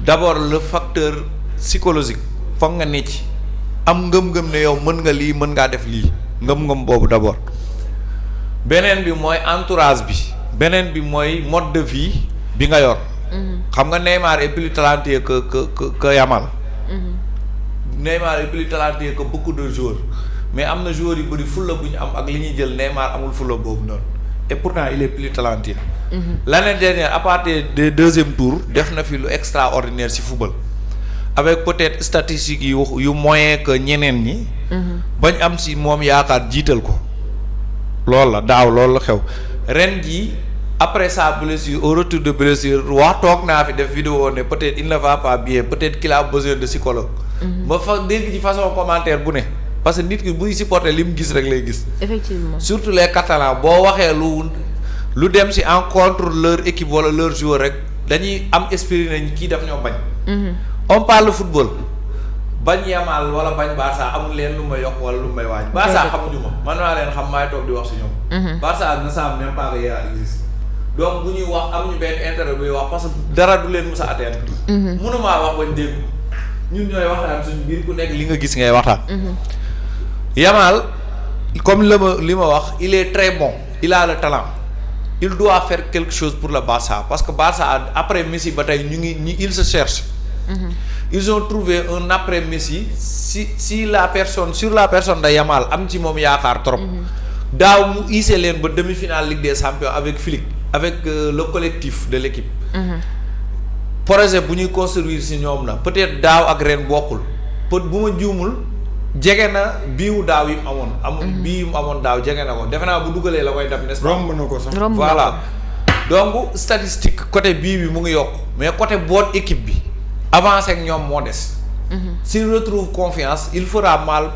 D'abord le facteur psychologique foog nga ne ci am ngëm-ngëm ne yow mën nga lii mën ngaa def lii ngëm-ngëm boobu d'abord beneen bi mooy entourage bi beneen bi mooy mode de vie bi nga yor. xam nga Neymar est plus talentueux que Yamal. Neymar est plus talentueux que beaucoup de joueurs. mais am na joueurs yu bëri fulla bu ñu am ak li ñuy jël Neymar amul fulla boobu noonu et pourtant il est plus talentueux. L'année dernière à partir du deuxième tour def na fi lu extraordinaire ci football avec peut-être statistiques yu moyen que ñeneen ñi. bañ am ci moom yaakaar jiital ko loolu la daaw loolu la xew ren jii après sa blessure au retour de blessure toog naa fi def vidéo ne peut-être il ne va pas bien peut-être qu'il a besoin de psychologue. ba fa dégg ci façon commentaire bu ne. parce que nit ki buy supporter li mu gis rek lay gis. effectivement surtout les Catalans boo waxee lu dem ci contre leur équipe wala leur joueur rek dañuy am esprit nañ kii daf ñoo bañ. on parle football bañ Yamal wala bañ Barça amul leen lu may yokk wala lu may wàññi. Barça xamuñu ma man maa leen xam maay toog di wax ci ñoom. Barça ne savent même pas que Yaya existe. donc bu ñuy wax amuñu benn intérêt buy wax parce que dara du leen mës a atteindre. mënumaa wax bañ dégg ñun ñooy waxtaan suñu biir ku nekk li nga gis ngay waxtaan. Yamal comme li ma wax il est très bon il a le talent il doit faire quelque chose pour le Barça parce que Barça après Messi ba tey il se cherche. Ils ont trouvé un après Messi sur la personne de Yamal am ci moom yaakaar trop. daaw mu hissé leen ba demi-finale Ligue des Champions avec Flick avec le collectif de l'équipe. projet bu ñuy construire ci ñoom la peut-être daaw ak ren bokkul bu ma juumul jege na biiwu daaw yi mu amoon. bii mu amoon daaw jege na ko defe naa bu dugalee la koy def n'est-ce pas. romb na ko sax voilà donc statistique côté bii bi mu ngi yokk mais côté boot équipe bi avancé ak ñoom moo des. s'il retrouve confiance il fera mal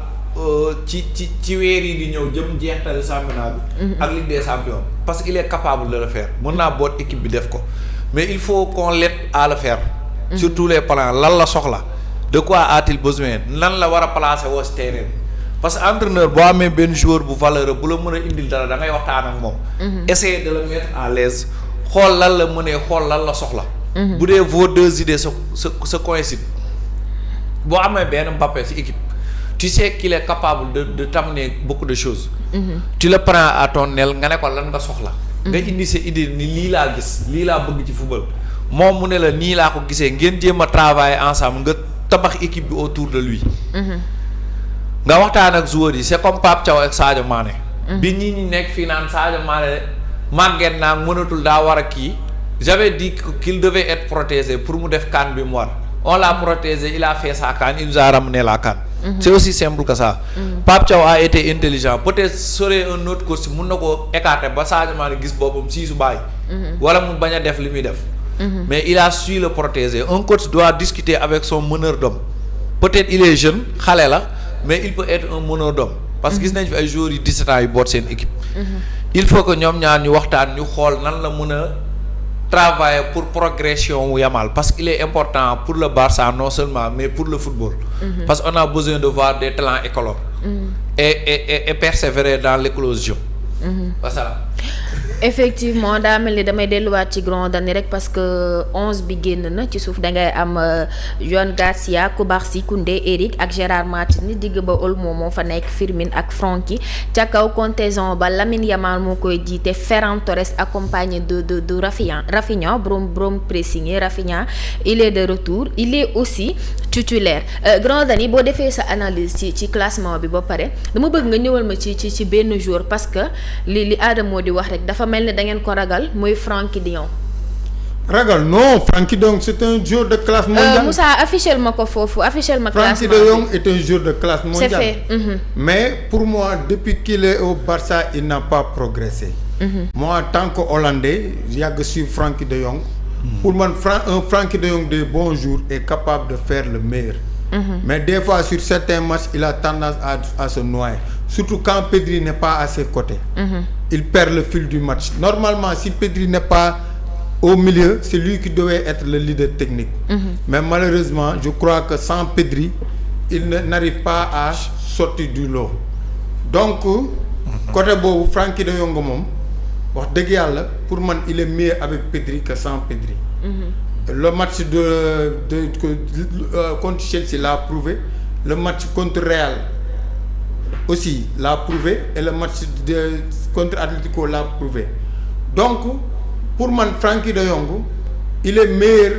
ci weer yi di ñëw jëm jeextal championnat bi. ak Ligue des Champions parce que il est capable de le faire mën naa boot équipe bi def ko mais il faut qu'on l'aide à le faire. sur tous les plans lan la soxla. de quoi a-t-il besoin nan la war a placer woo si terrain parce que entraîneur boo amee benn joueur bu valeureux bu la mën a indil dara da ngay waxtaan ak moom. essayer de le mettre à l'aise xool lan la mënee xool lan la soxla. bu dee vos deux idées se coïncident boo amee benn Mbappé ci équipe tu sais qu'il est capable de t'amener beaucoup de choses. tu le prends à ton aile nga ne ko lan nga soxla. nga indi sa idée ni lii laa gis lii laa bëgg ci football moom mu ne la nii laa ko gisee ngeen jéem a travailler ensemble nga. tabax équipe bi autour de lui. nga waxtaan ak joueurs yi c'est comme Pape Thiaw ak Sadio Mané. bi ñi nekk fii naan Sadio Mané màgget naa mënatul daa war a kii j'avais dit qu'il devait être protégé pour mu def CAN bi mu war on l'a protégé il a fait sa CAN il nous a ramené la CAN. c'est aussi simple que ça. Pape Thiaw a été intelligent peut-être serait un autre coach mun na ko écarter ba Sadio Mané gis boppam su bàyyi. wala mu bañ a def li muy def. mais il a su le protéger un coach doit discuter avec son meneur d'homme peut-être il est jeune xale la mais il peut être un meneur d'homme parce que gis nañ fi ay joueurs yu 17 ans yu boot seen équipe. il faut que ñoom ñaar ñu waxtaan ñu xool nan la mën a travailler pour progression wu Yamal parce qu'il est important pour le Barça non seulement mais pour le football. parce qu'on a besoin de voir des talents éclore. et persévérer dans l'éclosion. Voilà. effectivement daa mel ni damay delluwaat ci Grand Dany rek parce que 11 bi génn na ci suuf dangay am Juan Garcia Cubarsí Koundé Eric ak Gérard Martin digg ba Olmo moo fa nekk Firmine ak Frenkie ca kaw contingent ba Lamine Yamal moo koy jiite Ferran Torres accompagné de Rafinha brom pressing Rafinha il est de retour il est aussi titulaire Grand Dany boo defee sa analyse ci classement bi ba pare dama bëgg nga ñëwal ma ci benn joueur parce que li Adamo di wax rek dafa mel ni da ngeen ko ragal muy Frenkie de Jong. ragal non Frenkie de Jong c'est un joueur de classe mondiale. Moussa affichel ma ko foofu affichel ma classement. Frenkie de Jong est un joueur de classe mondiale. c'est fait. mais pour moi depuis qu'il est au Barça il n'a pas progressé. moi en tant que Hollandais yàgg suivre Frenkie de Jong. pour man un Frenkie de Jong de bons jours est capable de faire le meilleur. mais des fois sur certains matchs il a tendance à se noyer surtout quand Pedri n'est pas à ses côtés. il perd le fil du match normalement si Pedri n'est pas au milieu c'est lui qui devait être le leader technique. mais malheureusement je crois que sans Pedri il n'arrive pas à sortir du lot donc côté boobu Frenkie de Jong moom wax dëgg yàlla pour man il est mieux avec Pedri que sans Pedri. le match contre Chelsea l'a prouvé le match contre Real aussi l'a prouvé et le match contre Atlético l'a prouvé donc pour man Frenkie de Jong il est meilleur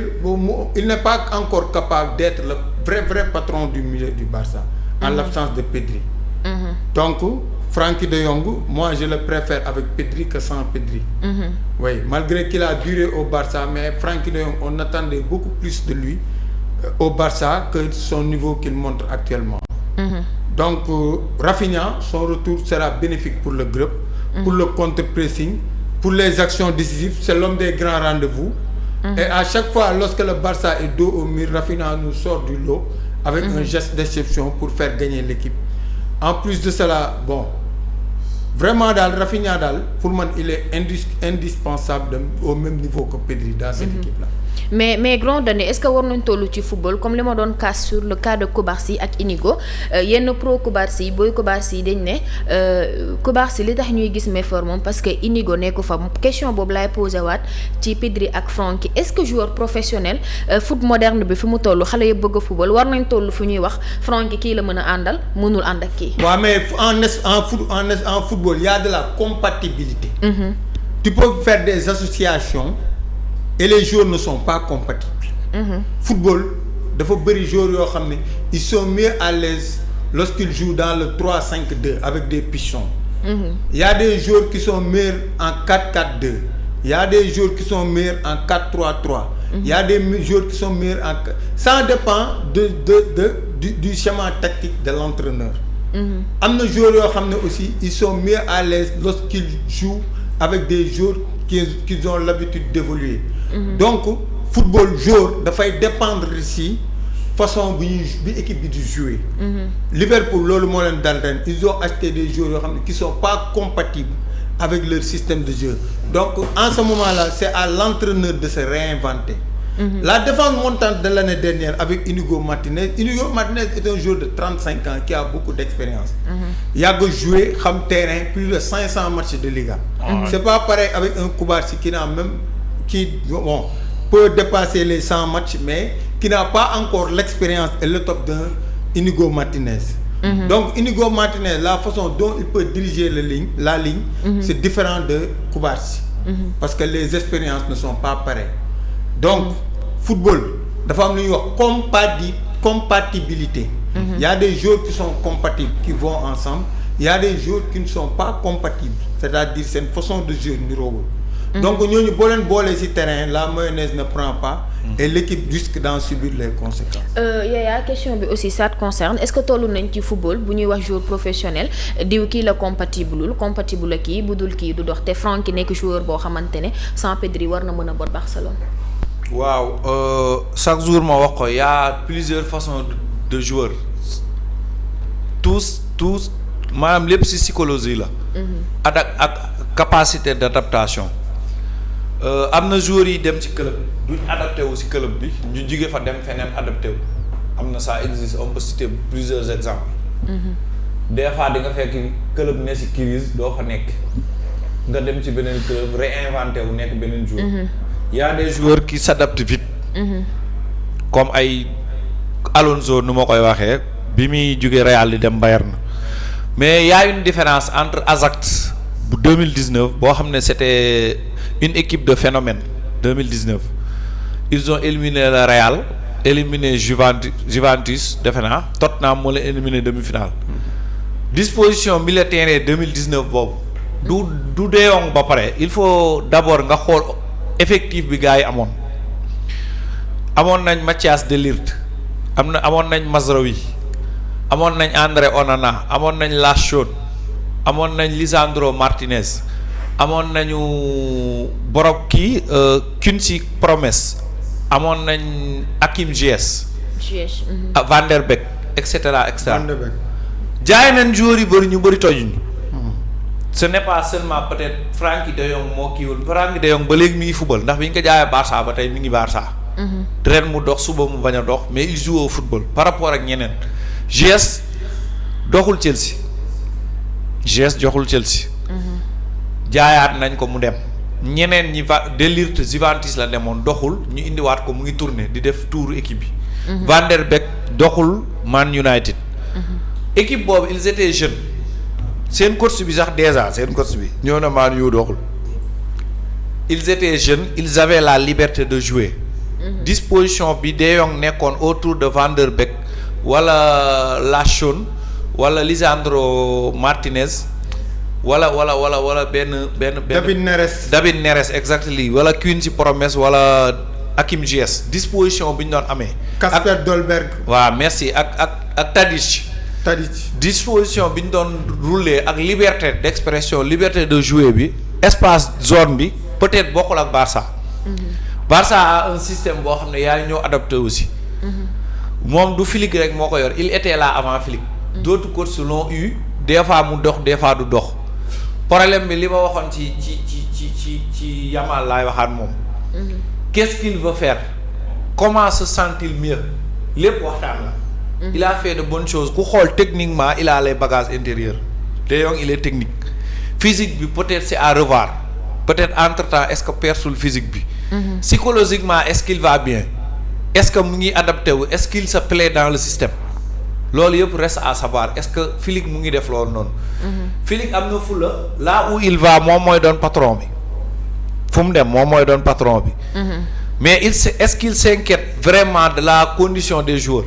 il n'est pas encore capable d'être le vrai patron du milieu du Barça en l'absence de Pedri. donc Frenkie de Jong moi je le préfère avec Pedri que sans Pedri. oui malgré qu'il a duré au Barça mais Frenkie de Jong on attendait beaucoup plus de lui au Barça que son niveau qu'il montre actuellement. donc Rafinha son retour sera bénéfique pour le groupe pour le contre-pressing, pour les actions décisives, c'est l'homme des grands rendez-vous. Et à chaque fois, lorsque le Barça est dos au mur, Rafinha nous sort du lot avec un geste d'exception pour faire gagner l'équipe. En plus de cela, bon, vraiment daal Rafinha daal pour man il est indispensable au même niveau que Pedri dans cette équipe-là. mais grand donné est-ce que war nañ toll ci football comme li ma doon casse sur le cas de Cubarsí ak Inigo yenn pro Cubarsí booy Cubarsí dañ ne Cubarsí li tax ñuy gis méforme moom parce que Inigo nekku fa question boobu laay posé waat ci Pedri ak Frenkie est-ce que joueur professionnel foot moderne bi fi mu toll xale yi bëgg a football war nañ toll fu ñuy wax Frenkie kii la mën a àndal mënul ànd ak kii. waaw mais en football il y a de la compatibilité. Tu peux faire des associations. Et les joueurs ne sont pas compatibles. Football dafa bëri joueurs yoo xam ne ils sont mieux à l'aise lorsqu'ils jouent dans le 3-5-2 avec des pichons. Il y a des joueurs qui sont meilleurs en 4-4-2. Il y a des joueurs qui sont meilleurs en 4-3-3. Il y a des joueurs qui sont meilleurs en ça dépend du schéma tactique de l'entraîneur. Am na joueurs yoo xam ne aussi ils sont mieux à l'aise lorsqu'ils jouent avec des joueurs qui ont l'habitude d'évoluer. Donc football joueur dafay dépendre ci façon bi équipe bi di jouer. Liverpool loolu moo leen dal ren ils ont acheté des joueurs yoo xam ne qui sont pas compatibles avec leur système de jeu. Donc en ce moment-là c'est à l'entraîneur de se réinventer. La défense montante de l'année dernière avec Inigo Martinez est un joueur de 35 ans qui a beaucoup d'expérience. Yàgg joué xam terrain plus de 500 matchs de Liga. C'est pas pareil avec un Cubarsí qui peut dépasser les 100 matchs mais qui n'a pas encore l'expérience et l'étoffe d'un Inigo Martinez. Donc Inigo Martinez la façon dont il peut diriger la ligne c'est différent de Cubarsí. Parce que les expériences ne sont pas pareilles. Donc football dafa am lu ñuy wax compatibilité. Il y a des joueurs qui sont compatibles qui vont ensemble. Il y a des joueurs qui ne sont pas compatibles c'est-à-dire seen façon de jeu niroowul. Donc ñooñu boo leen boolee ci terrain la mayonnaise ne prend pas. Et l'équipe risque d'en subir les conséquences. Yaya question bi aussi ça te concerne est-ce que tollu nañ ci football bu ñuy wax joueur professionnel diw kii la compatible la kii bu dul kii du dox te Frenkie nekk joueur boo xamante ne sans Pedri war na mën a bot Barcelone. waaw chaque jour ma wax ko y a plusieurs façons de joueurs tous maanaam lépp ci psychologie la. ak capacité d'adaptation. Am na joueurs yi dem ci club duñ adapté wu ci club bi ñu jóge fa dem feneen adapté wu am na ça existe on peut citer plusieurs exemples. Des fois di nga fekk club ne ci crise doo fa nekk nga dem ci beneen club réinventé wu nekk beneen joueur. Il y a des joueurs qui s'adaptent vite. Comme ay Alonso nu ma koy waxee bi muy jóge Real di dem Bayern. Mais il y a une différence entre Ajax bu 2019 boo xam ne c'était une équipe de phénomène 2019 ils ont éliminé le Real éliminé Juventus defe naa Tottenham moo leen éliminé demi-finale. Disposition milieu terrain 2019 boobu du De Jong ba pare il faut d'abord nga xool effectif bi gars yi amoon nañ Mathias de Ligt amoon nañ Mazraoui amoon nañ André Onana amoon nañ Larsson amoon nañ Lisandro Martinez amoon nañu borom kii Quincy Promes amoon nañ Hakim Ziyech Van der Beek et cetera et cetera jaay nañ joueurs yi bëri ñu bëri tojuñu. Ce n'est pas seulement peut-être Frenkie de Jong moo kiiwul Frenkie de Jong ba léegi mi ngi football ndax bi ñu ko jaayee Barça ba tey mi ngi Barça. ren mu dox suba mu bañ a dox mais il joue au football par rapport ak ñeneen. Ziyech doxul Chelsea Ziyech joxul Chelsea. jaayaat nañ ko mu dem ñeneen ñi de Ligt Juventus la demoon doxul ñu indiwaat ko mu ngi tourner di def tour équipe bi. Van der Beek doxul Man United. Équipe boobu ils étaient jeunes. seen coach bi sax déjà seen coach bi ñoo na maan yu doxul ils étaient jeunes ils avaient la liberté de jouer. Disposition bi De Jong nekkoon autour de Van der Beek wala Larsson wala Lisandro Martinez wala benn David Neres exactly wala Quincy Promes wala Hakim Ziyech disposition bi ñu doon amee. Kasper Dolberg. waaw merci ak Tadic disposition bi ñu doon rouler ak liberté d'expression liberté de jouer bi espace zone bi peut-être bokkul ak Barça. Barça a un système boo xam ne yaa ñoo adapté aussi. moom du Flick rek moo ko yor il était là avant Flick. d'autres coachs l'ont eu des fois mu dox des fois du dox problème bi li ma waxoon ci Yamal laay waxaat moom. qu'est-ce qu'il veut faire comment se sent-il mieux lépp waxtaan la. il a fait de bonnes choses ku xool techniquement il a les bagages intérieurs De Jong il est technique physique bi peut-être c'est à revoir peut-être entre-temps est-ce que persul physique bi. psychologiquement est-ce qu'il va bien est-ce que mu ngi adapté wu est-ce qu'il se plaît dans le système loolu yëpp reste à savoir est-ce que Flick mu ngi def loolu noonu. Flick am na fula là où il va moom mooy doon patron bi fu mu dem moom mooy doon patron bi. mais est-ce qu'il s'inquiète vraiment de la condition des joueurs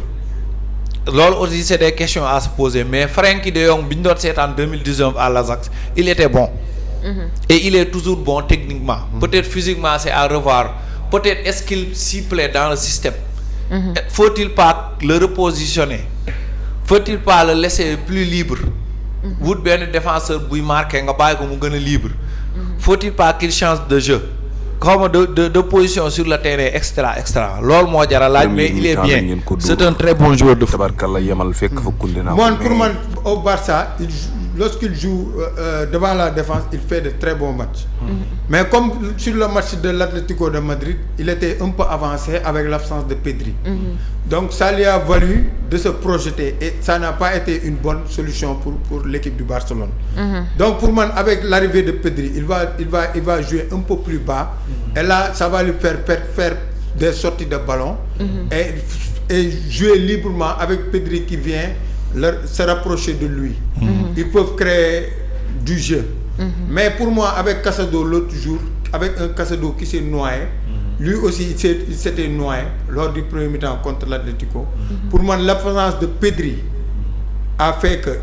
loolu aussi c'est des questions à se poser mais Frenkie de Jong bi ñu doon seetaan 2019 à l'Ajax il était bon. Et il est toujours bon techniquement. Peut-être physiquement c'est à revoir peut-être est-ce qu'il s'y plaît dans le système. Faut-il pas le repositionner faut-il pas le laisser plus libre. wut benn défenseur buy marqué nga bàyyi ko mu gën a libre. Faut-il pas qu'il change de jeu comme de position sur le terrain extra loolu moo jar a laaj mais il est bien c'est un très bon joueur de foot. tabarkalla yemal fekk fa kundi naa pour man au Barça lorsqu'il joue devant la défense il fait de très bons matchs. Mais comme sur le match de l'Atlético de Madrid il était un peu avancé avec l'absence de Pedri. Donc ça lui a valu de se projeter et ça n'a pas été une bonne solution pour l'équipe du Barcelone. Donc pour moi avec l'arrivée de Pedri il va jouer un peu plus bas. Et là ça va lui faire des sorties de ballon. Et jouer librement avec Pedri qui vient se rapprocher de lui. Ils peuvent créer du jeu. Mais pour moi avec Casado l'autre jour avec un Casado qui s'est noyé. Lui aussi il s'était noyé lors du premier mi-temps contre l'Atlético. Pour moi l'absence de Pedri a fait que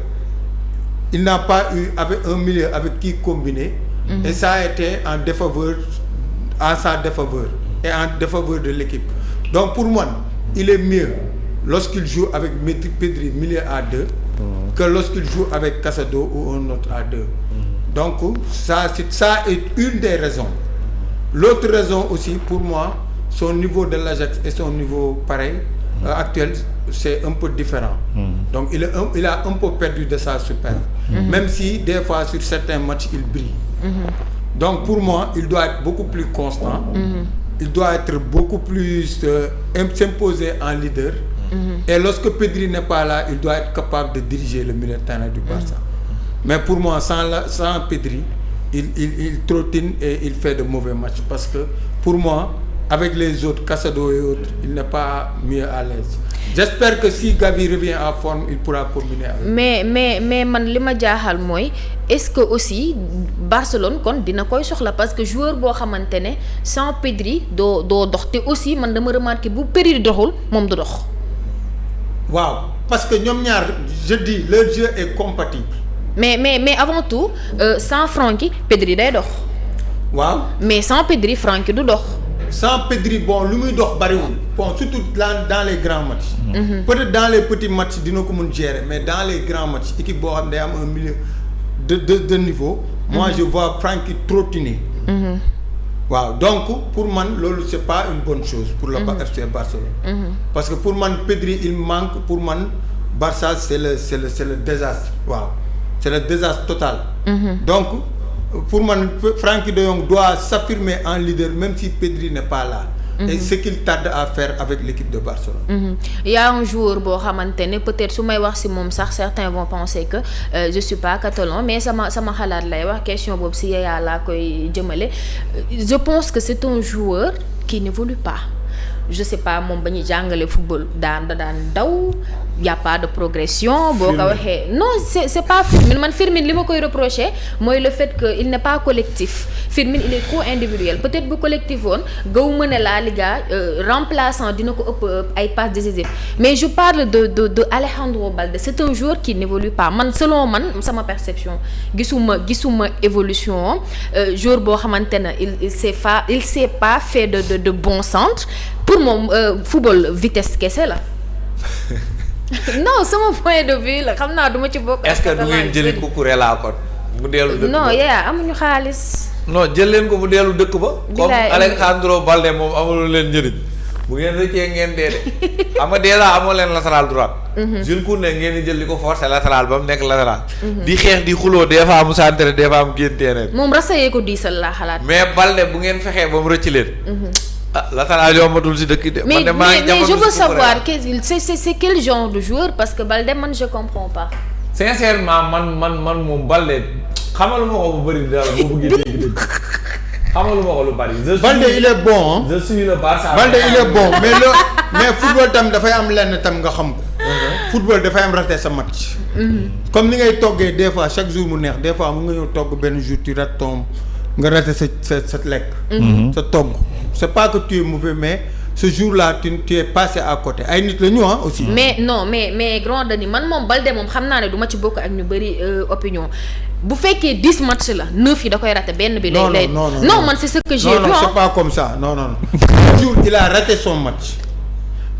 il n'a pas eu avec un milieu avec qui combiner. Et ça a été en sa défaveur et en défaveur de l'équipe. Donc pour moi il est mieux lorsqu'il joue avec Pedri milieu à deux que lorsqu'il joue avec Casado ou un autre à deux. Donc ça est une des raisons. L'autre raison aussi pour moi son niveau de l'Ajax et son niveau pareil actuel c'est un peu différent. Donc il a un peu perdu de sa superbe. Même si des fois sur certains matchs il brille. Donc pour moi il doit être beaucoup plus constant. Il doit être beaucoup plus s'imposer en leader. Et lorsque Pedri n'est pas là il doit être capable de diriger le milieu de terrain du Barça. Mais pour moi sans Pedri il trottine et il fait de mauvais matchs parce que pour moi avec les autres Casado et autres il n'est pas mieux à l'aise. J'espère que si Gavi revient en forme il pourra combiner avec. mais man li ma jaaxal mooy est-ce que aussi Barcelone kon dina koy soxla parce que joueur boo xamante ne sans Pedri doo dox te aussi man dama remarqué bu Pedri doxul moom du dox. Waaw parce que ñoom ñaar je dis leur jeu est compatible. mais avant tout sans Frenkie Pedri day dox. Waaw mais sans Pedri Frenkie du dox. Sans Pedri bon lu muy dox bariwul bon surtout dans les grands matchs. Peut-être dans les petits matchs dina ko mën gérer mais dans les grands matchs équipe boo xam ne day am un milieu de niveau. Moi je vois Frenkie trottiner. Waaw donc pour man loolu c'est pas une bonne chose pour le FC Barcelone. Parce que pour man Pedri il manque pour man Barça c'est le désastre. Waaw c'est le désastre total. Donc pour man Frenkie de Jong doit s'affirmer en leader même si Pedri n'est pas là. Et ce qu'il tarde à faire avec l'équipe de Barcelone. Il y a un joueur boo xamante ne peut-être su may wax ci moom sax certains vont penser que je suis pas catalan mais sama xalaat lay wax question boobu ci Yaya laa koy jëmale. Je pense que c'est un joueur qui n'évolue pas. Je sais pas moom ba ñuy jàngale football daan daw y a pas de progression. boo ko waxee non c'est pas Firmin li ma koy reprocher mooy le fait que il n'est pas collectif. Firmin il est trop individuel peut-être bu collectif woon gaw ma ne la Liga remplaçant dina ko ëpp ay passes décisives mais je parle de Alejandro Balde c'est un joueur qui n'évolue pas selon sama perception gisuma évolution joueur boo xamante ne il s'est pas fait de bon centre pour moom football vitesse kese la. non sama point de vue la xam naa duma ci bokk. est-ce que du ngeen jëli Cucurella kon mu dellu dëkk non yaa amuñu xaalis. non jël leen ko mu dellu dëkk ba. comme bilaay Alejandro Balde moom amul leen njëriñ. bu ngeen rëccee ngeen dee de xam nga déjà amoo leen latéral droite. Jules Koundé ngeen di jël di ko forcer latéral ba mu nekk latéral. di xeex di xuloo des fois mu centré des fois mu génn terrain. moom rasayee ko diisal laa xalaat. mais Balde bu ngeen fexee ba mu rëcc leen. latéral yombatul si dëkk de. mais je veux savoir c'est quel genre de joueur parce que Balde man je comprends pas. sincèrement man moom Balde xamaluma ko bu bëri daal boo bëggee dégg xamaluma ko lu bëri. Balde il est bon je suis le Barça. Balde il est bon mais football tam dafay am lenn tam nga xam ko. football dafay am raté sa match. comme ni ngay toggee des fois chaque jour mu neex des fois mu nga ñëw togg benn jour tu rates ton nga raté sa lekk. sa togg c'est pas que tu es mauvais mais ce jour-là tu es passé à côté ay nit la ñu aussi. mais non mais grand Dani man moom Balde moom xam naa ne du ma ci bokk ak ñu bëri opinion bu fekkee 10 match la 9 yi da koy raté benn bi. lay non man c'est ce que j'ai vu. non c'est pas comme ça non. ce jour il a raté son match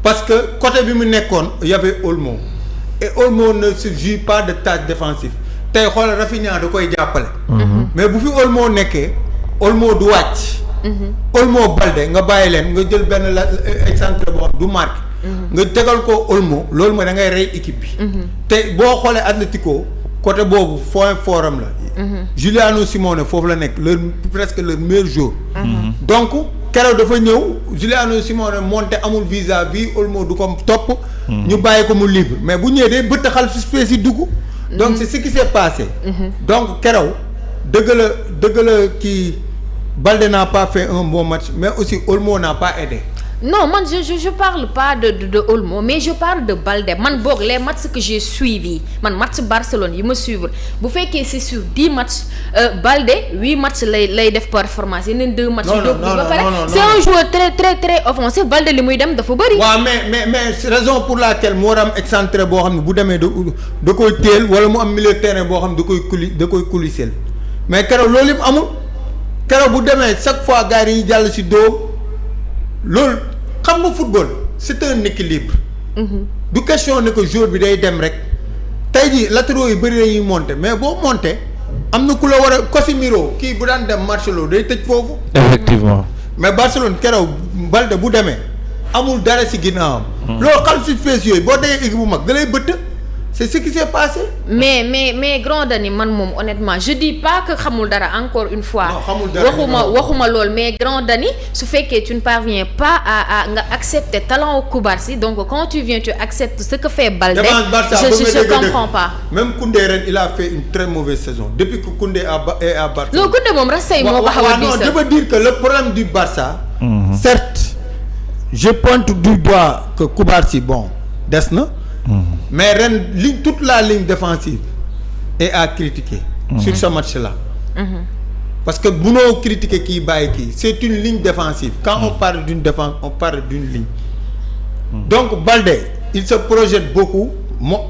parce que côté bi mu nekkoon y avait Olmo et Olmo ne se joue pas de tâche défensive tey xoolal Rafinha da koy jàppale. mais bu fi Olmo nekkee Olmo du wàcc. Olmo Balde nga bàyyi leen nga jël benn la excentré boo xam du marqué. nga tegal ko Olmo loolu mooy da ngay rey équipe bi. te boo xoolee Atlético côté boobu point forum la. Giuliano Simone foofu la nekk presque le meilleur joueur. donc keroog dafa ñëw Giuliano Simone monté amul vis-à-vis Olmo du ko topp. ñu bàyyi ko mu libre mais bu ñëwee day bëtt xal si space yi dugg. donc c'est ce qui s'est passé. donc keroog dëgg la kii. Balde n'a pas fait un bon match mais aussi Olmo n'a pas aidé. non man je parle pas de Olmo mais je parle de Balde man boog les matchs que j'ai suivis man match Barcelone yi ma suivre bu fekkee c'est sur 10 matchs Balde 8 matchs lay def performance yeneen 2 matchs. non ba pare c'est un joueur très offensif Balde li muy dem dafa bëri. waaw mais raison pour laquelle mu war a am excentré boo xam ne bu demee da koy téel wala mu am milieu terrain boo xam ne da koy coulisser mais keroog loolu yëpp amul. keroog bu demee chaque fois gars yi dañuy jàll ci dóom loolu xam nga football c'est un équilibre. du question ne que jour bi day dem rek tey jii latéraux yi bëri nañuy monter mais boo monter am na ku la war a Casemiro kii bu daan dem Marcelo day tëj foofu. effectivement. mais Barcelone keroog Balde bu demee amul dara ci ginnaawam. loolu xam ci space yooyu boo dee équipe bu mag da lay bëtt. c'est ce qui s'est passé. mais grand Dani man moom honnêtement je dis pas que xamul dara encore une fois. waxuma lool mais grand Dani su fekkee tu ne parviens pas à nga accepter talent au Cubarsí donc quand tu viens tu acceptes ce que fait Balde. je comprends pas. même Koundé ren il a fait une très mauvaise saison depuis que Koundé est à Barça. non Koundé moom rasay moo ko xaw a diisal. non je veux dire que le problème du Barça. certes je pointe du doigt que Cubarsí bon des na. mais ren toute la ligne défensive est à critiquer. sur ce match-là. parce que munoo critiquer kii bàyyi kii c'est une ligne défensive quand on parle d'une défense on parle d'une ligne. donc Balde il se projette beaucoup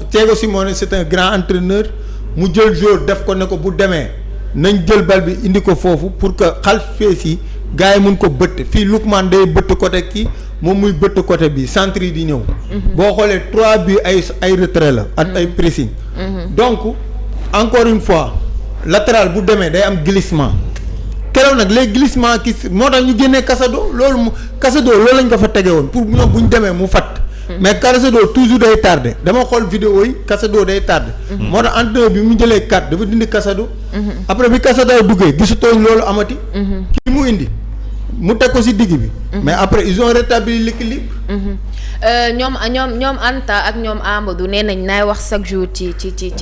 Thiago Simone c'est un grand entraîneur mu jël joueur def ko ne ko bu demee nañ jël bal bi indi ko foofu pour que xal fees yi gars yi mun ko bëtt fii Lookman day bëtt côté kii. moom muy bëtt côté bi centre yi di ñëw. boo xoolee 3 bi ay retrait la. ak ay pressing. donc encore une fois latéral bu demee day am glissement keroog nag les glissements ki moo tax ñu génnee Casado loolu lañ ko fa tege woon pour ñoom bu ñu demee mu fat mais Casado toujours day tardé dama xool vidéo yi Casado day tardé. moo tax entraîneur bi mu jëlee 4 dafa dindi Casado. après bi Casado duggee gisutoo loolu amati. ki mu indi. mu teg ko ci digg bi. mais après ils ont rétabli l'équilibre. ñoom Anta ak ñoom Amadou nee nañ naay wax chaque jour ci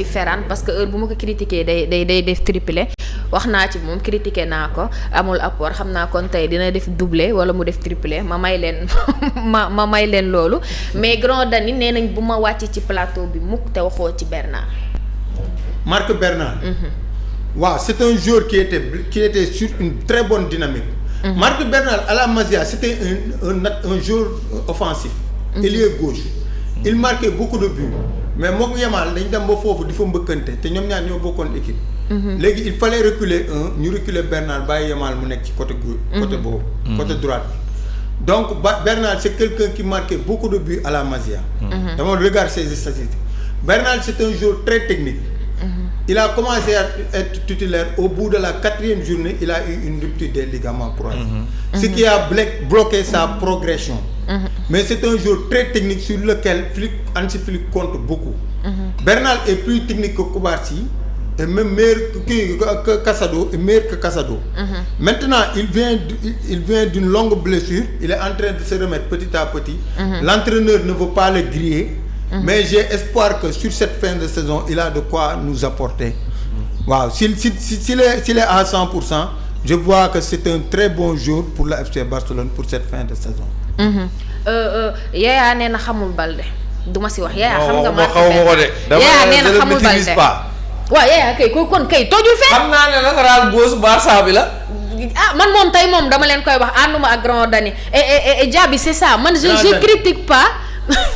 Ferran parce que heure bu ma ko critiquer day def triplé wax naa ci moom critiquer naa ko amul apport xam naa kon tey dina def doublé wala mu def triplé ma may leen loolu mais grand Dani nee nañ bu ma wàcc ci plateau bi mukk te waxoo ci Bernard. Marc Bernard. waaw c'est un joueur qui était sur une très bonne dynamique. Marc Bernard à la Masia c'était un joueur offensif. ailier gauche. il marquait beaucoup de buts mais moom Yamal dañ dem ba foofu di fa mbëkkante te ñoom ñaar ñoo bokkoon équipe. léegi il fallait reculer ñu reculer Bernard bàyyi Yamal mu nekk ci côté boobu. côté droite Donc Bernal c'est quelqu'un qui marquait beaucoup de buts à la Masia. Dama regarde ses statistiques. Bernal c'est un joueur très technique. Il a commencé à être titulaire au bout de la 4e journée, il a eu une rupture des ligaments croisés. Ce qui a bloqué sa progression. Mais c'est un joueur très technique sur lequel Hansi Flick compte beaucoup. Bernal est plus technique que Koubarsi et même meilleur que Casado et meilleur que Casado. Maintenant, il vient d'une longue blessure, il est en train de se remettre petit à petit. L'entraîneur ne veut pas le griller. Mais j'ai espoir que sur cette fin de saison, il a de quoi nous apporter. Waaw, s'il est à 100%, je vois que c'est un très bon jour pour le FC Barcelone pour cette fin de saison. Yaya nee na xamul Balde duma si wax Yaya xam nga ma xaw ma ko de. Yaya nee na xamul Balde waaw Yaya kay kon kay tojul fenn. xam naa ne latéral gauche Barça bi la. Man moom tey moom dama leen koy wax ànduma ak Grand Dani et Diaby c'est ça man je critique pas.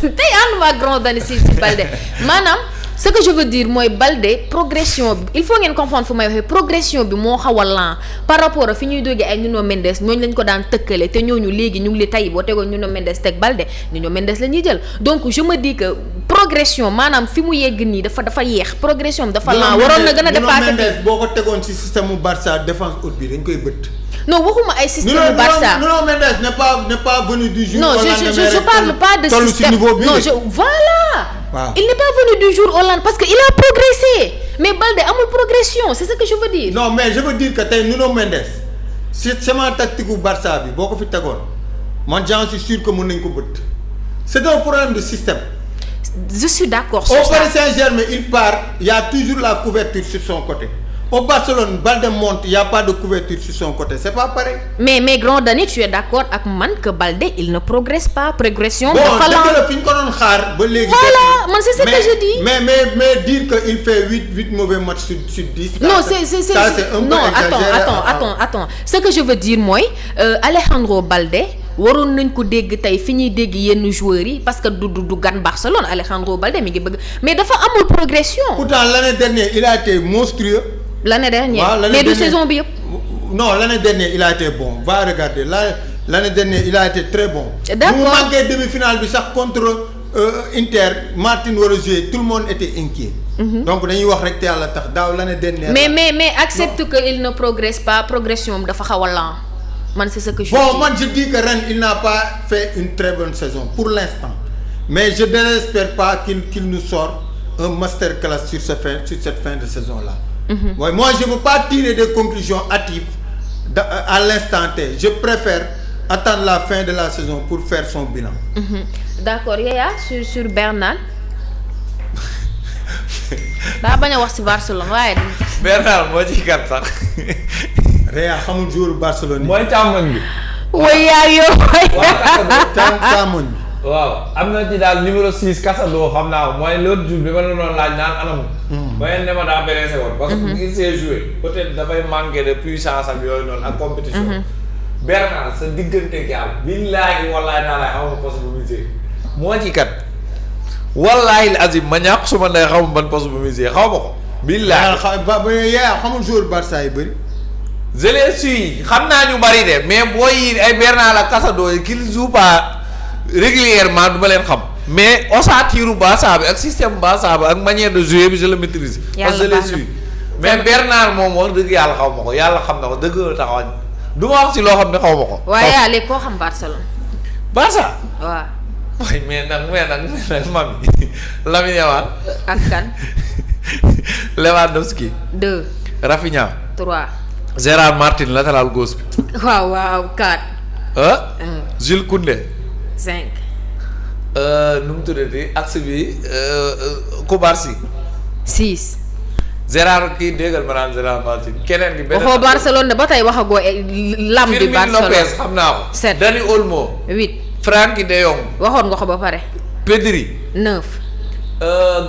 tey ànduma ak Grand Dani si Balde maanaam ce que je veux dire mooy Balde progression bi il faut ngeen comprendre fu may waxee progression bi moo xaw a lent par rapport ak fi ñuy doggee ay Nuno Mendes ñooñu lañ ko daan tëkkale te ñooñu léegi ñu ngi li tey boo tegoon Nuno Mendes teg Balde Nuno Mendes la ñuy jël donc je me dis que progression maanaam fi mu yegg nii dafa yéex progression bi dafa lent waroon na gën a dépasser Nuno Mendes boo ko tegoon ci système mu Barça défense haute bi dañ koy bëtt. Non waxuma ay système Barça. Nuno Mendes n'est pas venu du jour. Non, je parle pas de système. Non, voilà. Wow. Il n'est pas venu du jour au lendemain parce que il a progressé. Mais Balde amul progression, c'est ce que je veux dire. Non, mais je veux dire que tey Nuno Mendes système tactique u Barça bi boo ko fi tegoon man j'en suis sûr que mën nañ ko bëtt. C'est un problème de système. Je suis d'accord sur ça. Au Paris Saint-Germain, il part, il y a toujours la couverture sur son côté. Au Barcelone, Balde monte, il n'y a pas de couverture sur son côté, c'est pas pareil. Mais Grand Dani, tu es d'accord avec man que Balde, il ne progresse pas, progression de Voilà, c'est ce que je dis. Mais dire qu'il fait 8 mauvais matchs sur 10, non, c'est un peu non, attends. Ce que je veux dire, moi, Alejandro Balde, waroon nañ ko dégg tey fi ñuy dégg yenn joueurs yi parce que du gan Barcelone Alejandro Balde mi ngi bëgg mais dafa amul progression. Pourtant l'année dernière il a été monstrueux. L'année dernière mais de saison bi yëpp. Non, l'année dernière il a été bon va regarder l'année dernière il a été très bon. D'accord bu mu manqué demi-finale bi sax contre Inter Martin war a jouer tout le monde était inquiet. Donc dañuy wax rek te yàlla tax daaw l'année dernière. mais accepte que il ne progresse pas progression dafa xaw a lent. Man, c'est ce que je dis. Moi je dis que Rennes il n'a pas fait une très bonne saison pour l'instant mais je n'espère pas qu'il nous sort un masterclass sur cette fin de saison là. Ouais, moi je ne veux pas tirer des conclusions hâtives à l'instant T. Je préfère attendre la fin de la saison pour faire son bilan. D'accord Yaya sur Bernal. daa bañ a wax ci Barcelone waaye. Bernal moo ci kat sax. Real xamul joueur Barcelone. mooy càmmoñ bi. waaye yaa yow. càmmoñ bi. waaw am na ci daal numéro 6 Casado xam naa ko mooy l'autre jour bi ma la doon laaj naan anam. ba ngeen ne ma daa blessé woon. parce que il s'est joué peut-être dafay manquer de puissance ak yooyu noonu ak compétition. Bernal sa diggante gaal. billaahi wallaahi naa xaw ma poste bu musée. moo ci kat. wallaahi azim ma ñàkk suma ndey xaw ma ban poste bu musée xaw ma ko. billaahi xamul joueur Barça yi bëri. je les suis xam naa ñu bari de mais booy yi ay Bernal ak Casado yi qu'ils jouent pas régulièrement du ma leen xam mais ossature Barça bi ak système Barça bi ak manière de jouer bi je le maîtrise. parce que je les suis mais Bernal moom wax dëgg yàlla xaw ma ko yàlla xam na ko dëgg taxawañ du ma wax ci loo xam ne xaw ma ko. waaye yaa léegi koo xam Barcelone. Barça. waaw. waaye mais nag mami Lamine Yamal. ak kan. Lewandowski. 2. Rafinha. 3. Gérard Martin latéral gauche bi. waaw 4. Jules Koundé. 5. Nu mu tuddati axe bi Koubarsi. 6. Gérard kii déggal ma naan Gérard Martin keneen gi. beneen waxoo Barcelone de ba tey waxagoo lam bi Barcelone. Fermin Lopez xam naa ko. 7. Dani Olmo. 8. Frenkie de Jong. waxoon nga ko ba pare. Pedri. 9.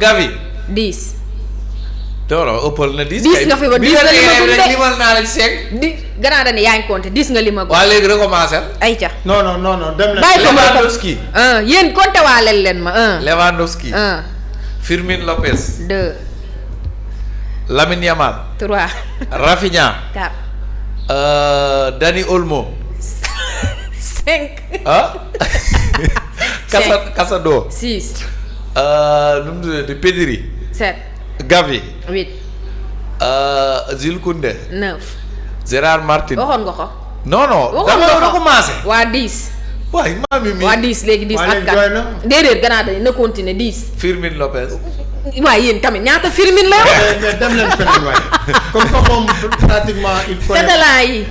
Gavi. 10. non ëppal na 10. 10 nga fi ba 10 nga limagul de limal naa la ci 5. di gannaaw dañuy yaa ngi compter 10 nga limagul. waaw léegi recommencer. ayca. non dem na. bàyyi ko Lewandowski. 1 yéen compter waaleel leen ma 1. Lewandowski. 1. Fermin Lopez. 2. Lamine Yamal. 3. Rafinha. 4. Dani Olmo. 5. 5. ah. Casado. 6. Nu mu tuddati Pedri. 7. Gavi. 8. Jules Koundé. 9. Gérard Martin. waxoon nga ko. non. waxoon nga ko da commencé. waa 10. waaye maa mi. waa 10 léegi 10 ak 4. déedéet gannaaw dañu na continuer 10. Firmin Lopez. waaye yéen tamit ñaata Firmin la. mais dem leen feneen waaye comme que moom pratiquement il faut. catalan yi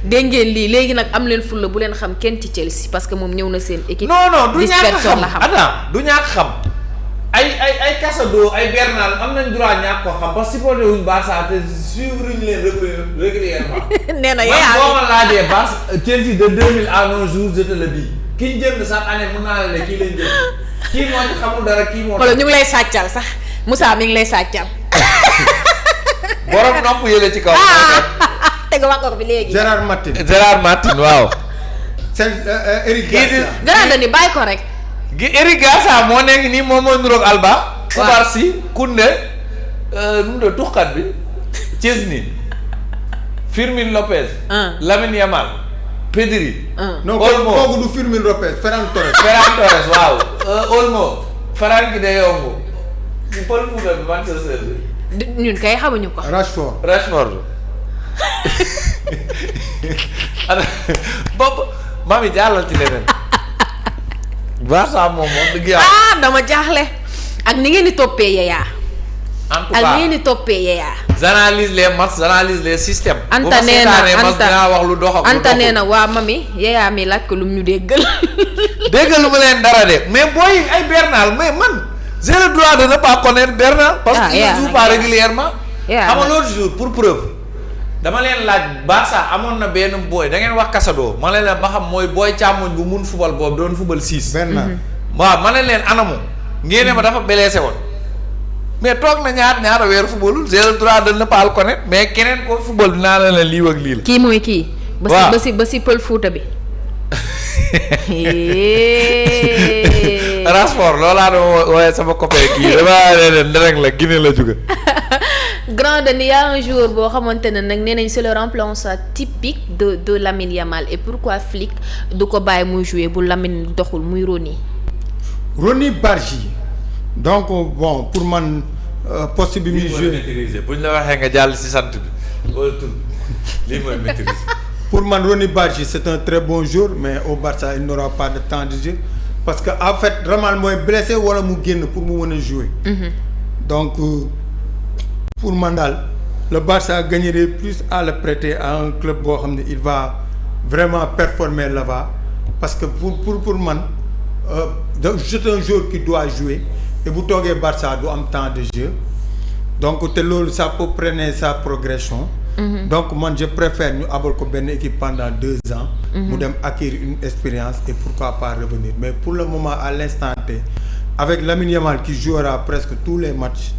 dégg ngeen lii léegi nag am leen fulla bu leen xam kenn ci Chelsea parce que moom ñëw na seen équipe. non du 10 ñàkk personnes xam la xam. Adam du ñàkk xam. ay Casado ay Bernal am nañ droit ñàkk ko xam parce que supporté wuñ Barça te suivre ñu leen régulièrement. nee na man boo ma laajee Barça Chelsea de 2000 à nos jours je te le dis ki ñu jënd chaque année mën naa la ne kii lañ jënd kii moo ci xamul dara kii moo. wala ñu ngi lay sàccal sax Moussa mi ngi lay sàccal. borom nopp yële ci kaw. teg wax ko fi léegi. Gérard Martin. Gérard Martin waaw. c'est Eric Garcia. Gérard ni bàyyi ko rek. Eric Garcia moo nekk nii moom moo niroog Alba. waaw Kubarsi Koundé nu mu tuxkat bi Chesney Firmin Lopez. Lamine Yamal Pedri. non Olmo kooku du Firmin Lopez Ferran Torres. Ferran Torres waaw. Olmo Frenkie de Jong ci pël Fuuta bi Manchester bi. ñun kay xamuñu ko. Rashford. boobu mami jàllal ci leneen. Barça moom dëgg yàlla. dama jaaxle. ak ni ngeen di toppee Yaya. en tout ak cas ni ngeen di toppee Yaya. j'analyse les matchs j'analyse les systèmes. Anta nee na dinaa wax lu dox ak lu Anta nee na waa mami Yaya mi laaj ko lu mu ñu déggal. déggal lu ma leen dara de mais booy ay Bernal mais man j'ai le droit de ne pas connaître Bernal. parce qu'il ne joue pas régulièrement. xam nga l'autre jour pour preuve. dama leen laaj Barça amoon na benn booy da ngeen wax Casado ma leen ba xam mooy booy càmmoñ bu mun fubal boobu doon fubal 6. waaw ma leen anamo ngeen ma dafa blessé woon mais toog na ñaata weer fubalul j'ai le droit de ne pas le connaître mais keneen ko fubal dinaa la lii ak lii la. kii mooy kii. waaw ba si pël Fuuta bi. Rashford loolaa doon wooye sama copain kii damaa leen rek la Guinée la jóge. Grand Denis y a un joueur boo xamante ne nag nee nañ c'est le remplaçant typique de Lamine Yamal et pourquoi Flick du ko bàyyi muy jouer bu Lamine doxul muy Ronny Bargy donc bon pour man poste bi muy jouer buñ la waxee nga jàll ci sant bi wala tur lii mooy maîtriser. pour man Ronny Bargy c'est un très bon joueur mais au Barça il n'aura pas de temps de jeu parce que en fait Ramal mooy blessé wala mu génn pour mu mën a jouer. donc pour man daal le Barça gagnerait plus à le prêter à un club boo xam ne il va vraiment performer là-bas parce que pour man c'est un joueur qui doit jouer et bu toogee Barça du am temps de jeu donc te loolu ça peut freiner sa progression. donc man je préfère ñu abal ko benn équipe pendant 2 ans. mu dem acquérir une expérience et pourquoi pas revenir mais pour le moment à l'instant T avec Lamine Yamal qui jouera presque tous les matchs.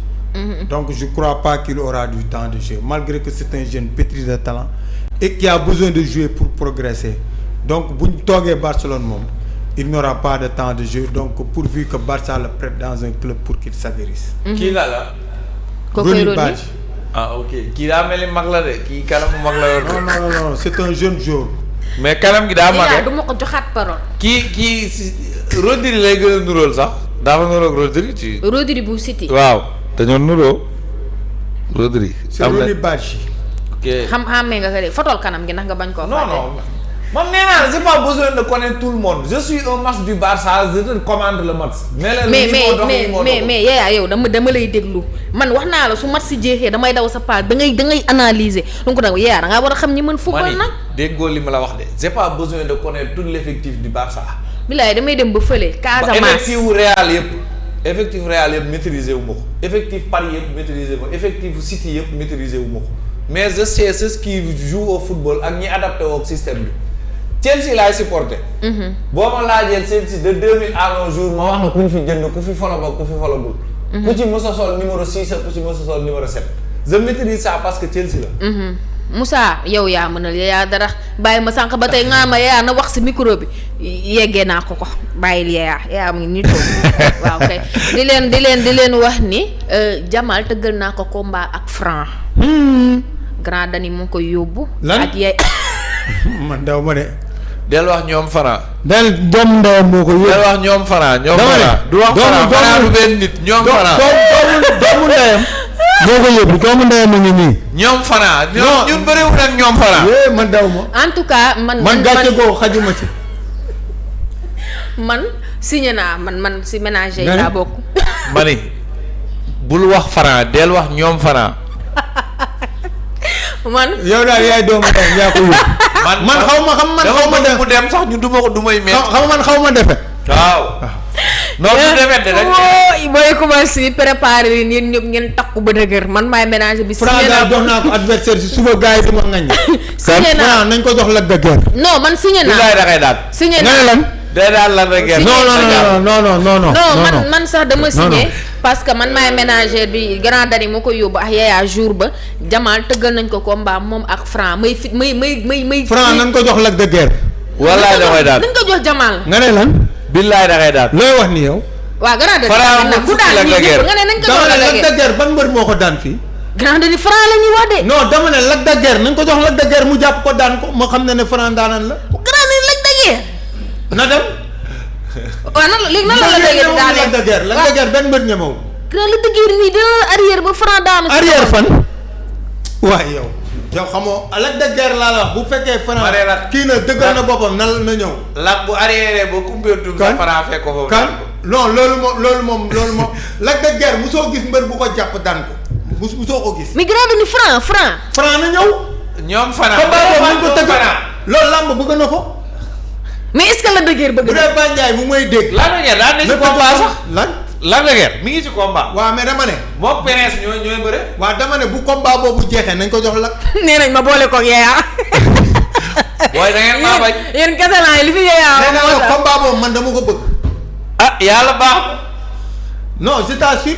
donc je crois pas qu'il aura du temps de jeu malgré que c'est un jeune pétri de talent et qui a besoin de jouer pour progresser donc bu ñu toogee Barcelone moom il n'aura pas de temps de jeu donc pourvu que Barça le prête dans un club pour qu'il s'aguerrisse. kii la. Ronny Bargy. ok kii daa mel ni mag la de kii kanam mag la yor. non c'est un jeune joueur. mais kanam gi daa mag du ma ko joxaat parole. kii si Rodri lay gën a nuróol sax dafa nuróog Rodri ci. Rodri bu City. waaw dañoo nuroo Rodri. c'est Ronny Bargy. ok xam-xamee nga ko de fotol kanam gi ndax nga bañ koo fàtte. non man nee naa la j'ai pas besoin de connaître tout le monde je suis un match du Barça je te commande le match. mais Yaya yow dama lay déglu man wax naa la su match si jeexee damay daw sa part da ngay analyser donc nag Yaya da ngaa war a xam ñi mën football nag. déggoo li ma la wax de j'ai pas besoin de connaître tout l'effectif du Barça. bilaay damay dem ba fële. Casamance effectif Real yëpp maîtriser wu ma ko effectif Paris yëpp maîtriser wu ma ko effectif City yëpp maîtriser wu ma ko mais je sais ceux qui jouent au football ak ñi adapté au système bi. Chelsea laay supporté. boo ma laajee Chelsea de 2000 à nos jours ma wax na ku ñu fi jënd ku fi follow ba ku fi followul. ku ci mës a sol numéro 6 ak ku ci mës a sol numéro 7. je maîtrise ça parce que Chelsea la. Moussa yow yaa mënal Yaya dara bàyyi ma sànq ba tey nga ma Yaya na wax si micro bi yeggee naa ko bàyyil Yaya mu ngi nii toog waaw kay di leen wax ni Jamal tëggal naa ko combat ak Franc. Grand Dani mu ngi koy yóbbu. lan ak Yaya. man daw ma de del wax ñoom Franc. del doomu ndeyam moo ko yóbbu. del wax ñoom Franc ñoom Franc. du wax Franc du benn nit ñoom Franc. doomu ndeyam. moo ko yóbbu doomu ndeyam a ngi nii. ñoom Franc. ñun bëriwul ak ñoom Franc. man daw ma. en tout cas man gàcce goo xajuma ci. man signé naa man si ménager yi laa bokk. ma ni bul wax Franc del wax ñoom Franc. man yow daal yaay doomu ndeyam yaa ko yóbbu. man xaw ma def mu dem sax ñu duma ko dumay mel. xaw ma defe. waaw. non du defet de rek. booy commencé préparer leen yéen ñëpp ngeen takku ba dëgër man maay ménager bi. signé naa jox naa ko adversaire si suba gars yi dama ngañ. signé naa nañ ko jox Lac de Guiers. non man signé naa. bilaay da ngay daal. signé nga ne lan. day daal Lac de Guiers. non man sax dama signé. parce que man maay ménager bi grand dani moo ko yóbbu ak Yaya jour ba Jamal tëggal nañ ko combat moom ak Franc may Franc nañ ko jox Lac de Guiers. wallaay da koy daal nañ ko jox Jamal. nga ne lan. billaay da ngay daal. looy wax ni yow. waaw grand dani Franc ku daan ñii ñëpp nga ne nañ ko jox Lac de Guiers ban mbër moo ko daan fii. grand dani Franc la ñuy wax de. non dama ne Lac de Guiers nañ ko jox Lac de Guiers mu jàpp ko daan ko ma xam ne Franc daanaan la. grand dani Lac de Guiers. na dem. waaw nan la léegi nan la Lac de Guiers daanee Lac de Guiers Lac de Guiers benn mbër ñemewu. grand Lac de Guiers nii dina arrière ba Franc daanu. arrière fan. waaye yow xamoo Lac de Guiers laa la wax bu fekkee Franc kii na dëggal na boppam na ñëw. Lac bu arrière ba Koumpentoum sa Franc fekk ko foofu. kan non loolu moom Lac de Guiers musoo gis mbër bu ko jàpp daan ko musoo ko gis. mais grand ni Franc na ñëw. ñoom Franc ko tëgg loolu làmb bëgg na ko. mais est-ce que Lac de Guiers bëgg bu dee Bandiaye bu may dégg. Lac de Guiers daan na ci combat sax lan. Lac de Guiers mi ngi ci combat. waaw mais dama ne. moom PNS ñooy bëre. waaw dama ne bu combat boobu jeexee nañ ko jox Lac. nee nañ ma boole koog Yaya. booy da ngeen maa bañ. yéen kese naa li fi Yaya. nee naa combat boobu man dama ko bëgg. ah yàlla baax. non je t'assure.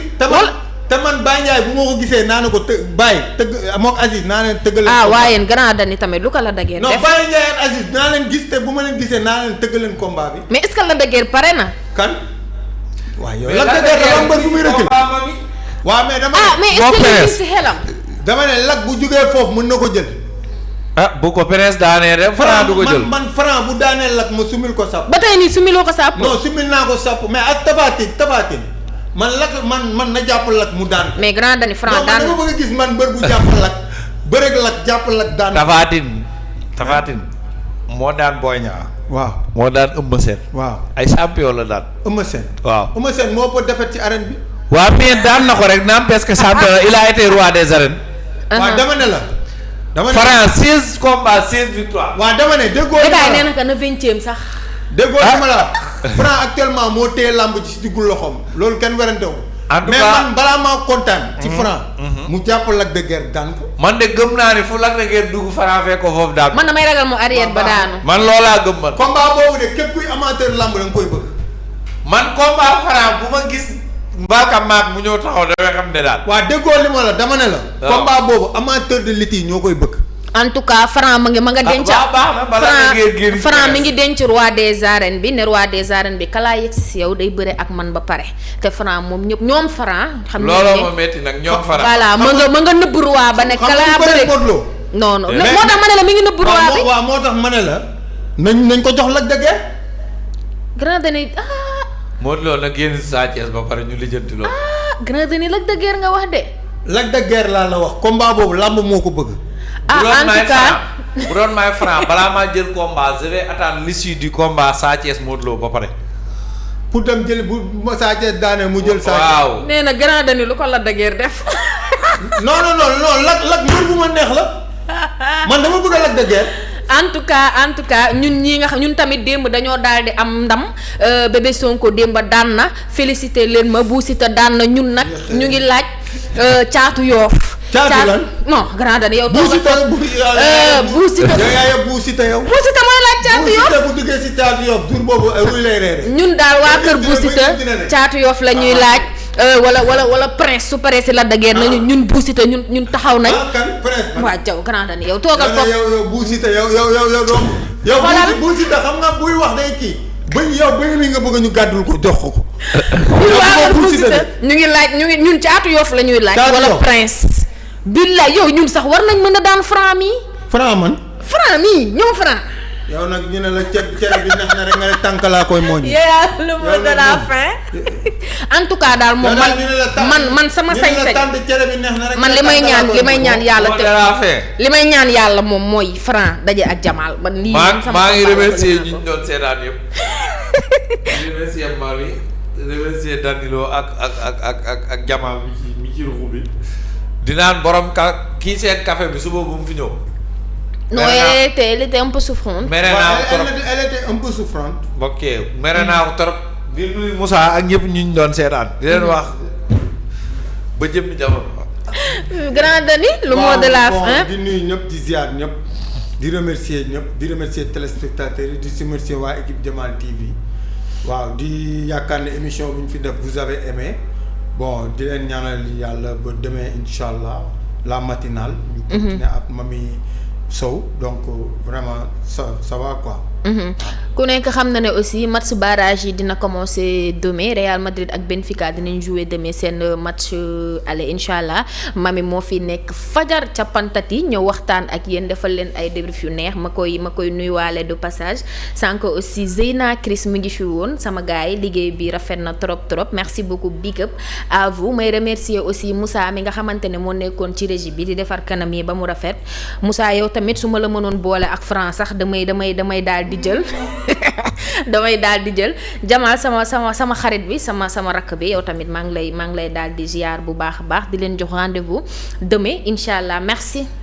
te man Bandiaye bu ma ko gisee naa ne ko tëgg mook Aziz naa leen tëggal. waaye yéen grand dani tamit lu ko Lac de Guiers def. non Bandiaye ak Aziz naa leen gis te bu ma leen gisee naa leen tëggal leen combat bi. mais est-ce que Lac de Guiers pare na. kan. waaw yow Lac de Guiers dafa mbër bu muy rëkkale. waaw mais dama ne. mais est-ce que ñu ngi si xelam. dama ne Lac bu jógee foofu mën na ko jël. bu ko PNS daanee rek Franc du ko jël. man Franc bu daanee Lac ma sumil ko sàpp. ba tey nii sumiloo ko sàpp. non sumil naa ko sàpp mais ak Tapha Tine man Lac man na jàpp Lac mu daan. mais grand dani Franc daan non man dama bëgg a gis man mbër bu jàpp Lac bëreeg Lac jàpp Lac daan. Tapha Tine moo daan Boy Niang. waaw moo daan Eumeu Sène. waaw ay champion la daan. Eumeu Sène. waaw Eumeu Sène moo ko defet ci arène bi. waaw mais daan na ko rek naam parce que champion il a été roi des arènes. waaw dama ne la. dama ne Franc 16 combats 16 victoires. waaw dama ne déggoo. nee na que na 20e sax. déggoo sama la Franc actuellement moo téye làmb ci diggu loxoom loolu kenn werante wu. en tout mais cas man balaa maa kontaan. ci Franc. mu jàpp Lac de Guiers daan ko. man de gëm naa ni fu Lac de Guiers dugg Franc fekk ko foofu daan. man damay ragal mu arrière ba daanu. man loolaa gëm man. combat boobu de képp kuy amateur làmb da nga koy bëgg. man combat Franc bu ma gis. mbaaka maak mu ñëw taxaw dafay xam ne daal. waa déggoo li ma la dama ne la. combat boobu amateur de lutte yi ñoo koy bëgg. en tout cas Franc ma nga denc. Franc mi ngi denc roi des arènes bi ne roi des arènes bi kalaa yegg si yow day bëre ak man ba pare te Franc moom ñëpp ñoom Franc. xam nga looloo ma metti nag ñoom Franc. voilà ma nga nëbb roi ba ne. kalaa bëre non non moo tax ma ne la mi ngi nëbb roi bi. waaw moo tax ma ne la. nañ ko jox Lac de Guiers. grand dani Modou Lo nag génn Sa Thiès ba pare ñu lijjanti loolu. grand dani Lac de Guiers nga wax de. Lac de Guiers laa la wax combat boobu làmb moo ko bëgg. en tout cas bu doon may Franc balaa maa jël combat je vais attendre l'issue du combat Sa Thiès Modou Lo ba pare. pour dem jël bu Sa Thiès daane mu jël. Sa Thiès waaw nee na grand dani lu ko Lac de Guiers def. non Lac mbër bu ma neex la man dama bëgg a Lac de Guiers. en tout cas ñun ñii nga xam ñun tamit démb dañoo daal di am ndam bébé Sonko démb daan na félicité leen ma Bou Siteu daan na ñun nag ñu ngi laaj caatu yoof. caatu lan non grand dani yow. Bou Siteu Bou Siteu Bou Siteu yow. Bou Siteu mooy laaj caatu yoof. Bou Siteu bu duggee si caatu yoof jur boobu ruy lay reere. ñun daal waa kër Bou Siteu caatu yoof la ñuy laaj. wala prince su paree si Lac de Guiers nañu ñun Bou Siteu ñun taxaw nañ. kan prince waa jaw grand dani yow toogal foofu. yow Bou Siteu yow doom. yow Bou Siteu xam nga buy wax day kii. bëñ mi nga bëgg ñu gàddul ko jox ko. yow Bou Siteu ñu ngi laaj ñun caatu yoof la ñuy laaj. wala prince. billaay yow ñun sax war nañ mën a daan Franc mii. Franc man. Franc mii ñoom Franc. yow nag ñu ne la cere bi neex na rek nga ne tànk laa koy mooñ. yaa le mot de la fin. en tout cas daal moom man sama sañ-sañ man li may ñaan yàlla li may ñaan yàlla moom mooy Franc daje ak Jamal man lii maa ngi remercier ñu doon seetaan yëpp di remercier Marie remercier Danilo ak Jamal mi ci ruxu bi di naan borom kii seen café bi suba bu mu fi ñëw. non elle était un peu souffrante. mere naa ko trop elle était un peu souffrante. ok mere naa ko trop. di nuyu Moussa ak ñëpp ñu doon seetaan. di leen wax ba jëmmi jamono. grand Dani le mot de la fin. di nuyu ñëpp di ziar ñëpp. di remercier ñëpp di remercier téléspectateurs yi di remercier waa équipe Jamal TV. waaw di yaakaar ne émission bu ñu fi def vous avez aimé bon di leen ñaanal yàlla ba demain incha allah la matinale. ñu continuer ak Mamy Sow donc vraiment ça va quoi. ku nekk xam na ne aussi match barrage yi dina commencer demain Real Madrid ak Benfica dinañ jouer demain seen match aller incha allah Mamy moo fi nekk fajar ca Pantati ñëw waxtaan ak yéen defal leen ay débrief yu neex ma koy nuyuwaale de passage sànq aussi Zeyna Chris mu ngi fi woon sama gars yi liggéey bi rafet na trop merci beaucoup big up à vous may remercier aussi Moussa mi nga xamante ne moo nekkoon ci régie bi di defar kanam yi ba mu rafet Moussa yow tamit su ma la mënoon boole ak France sax damay daal di jël damay daal di jël Jamal sama xarit bi sama rakk bi yow tamit maa ngi lay daal di ziar bu baax a baax di leen jox rendez-vous demain incha allah merci.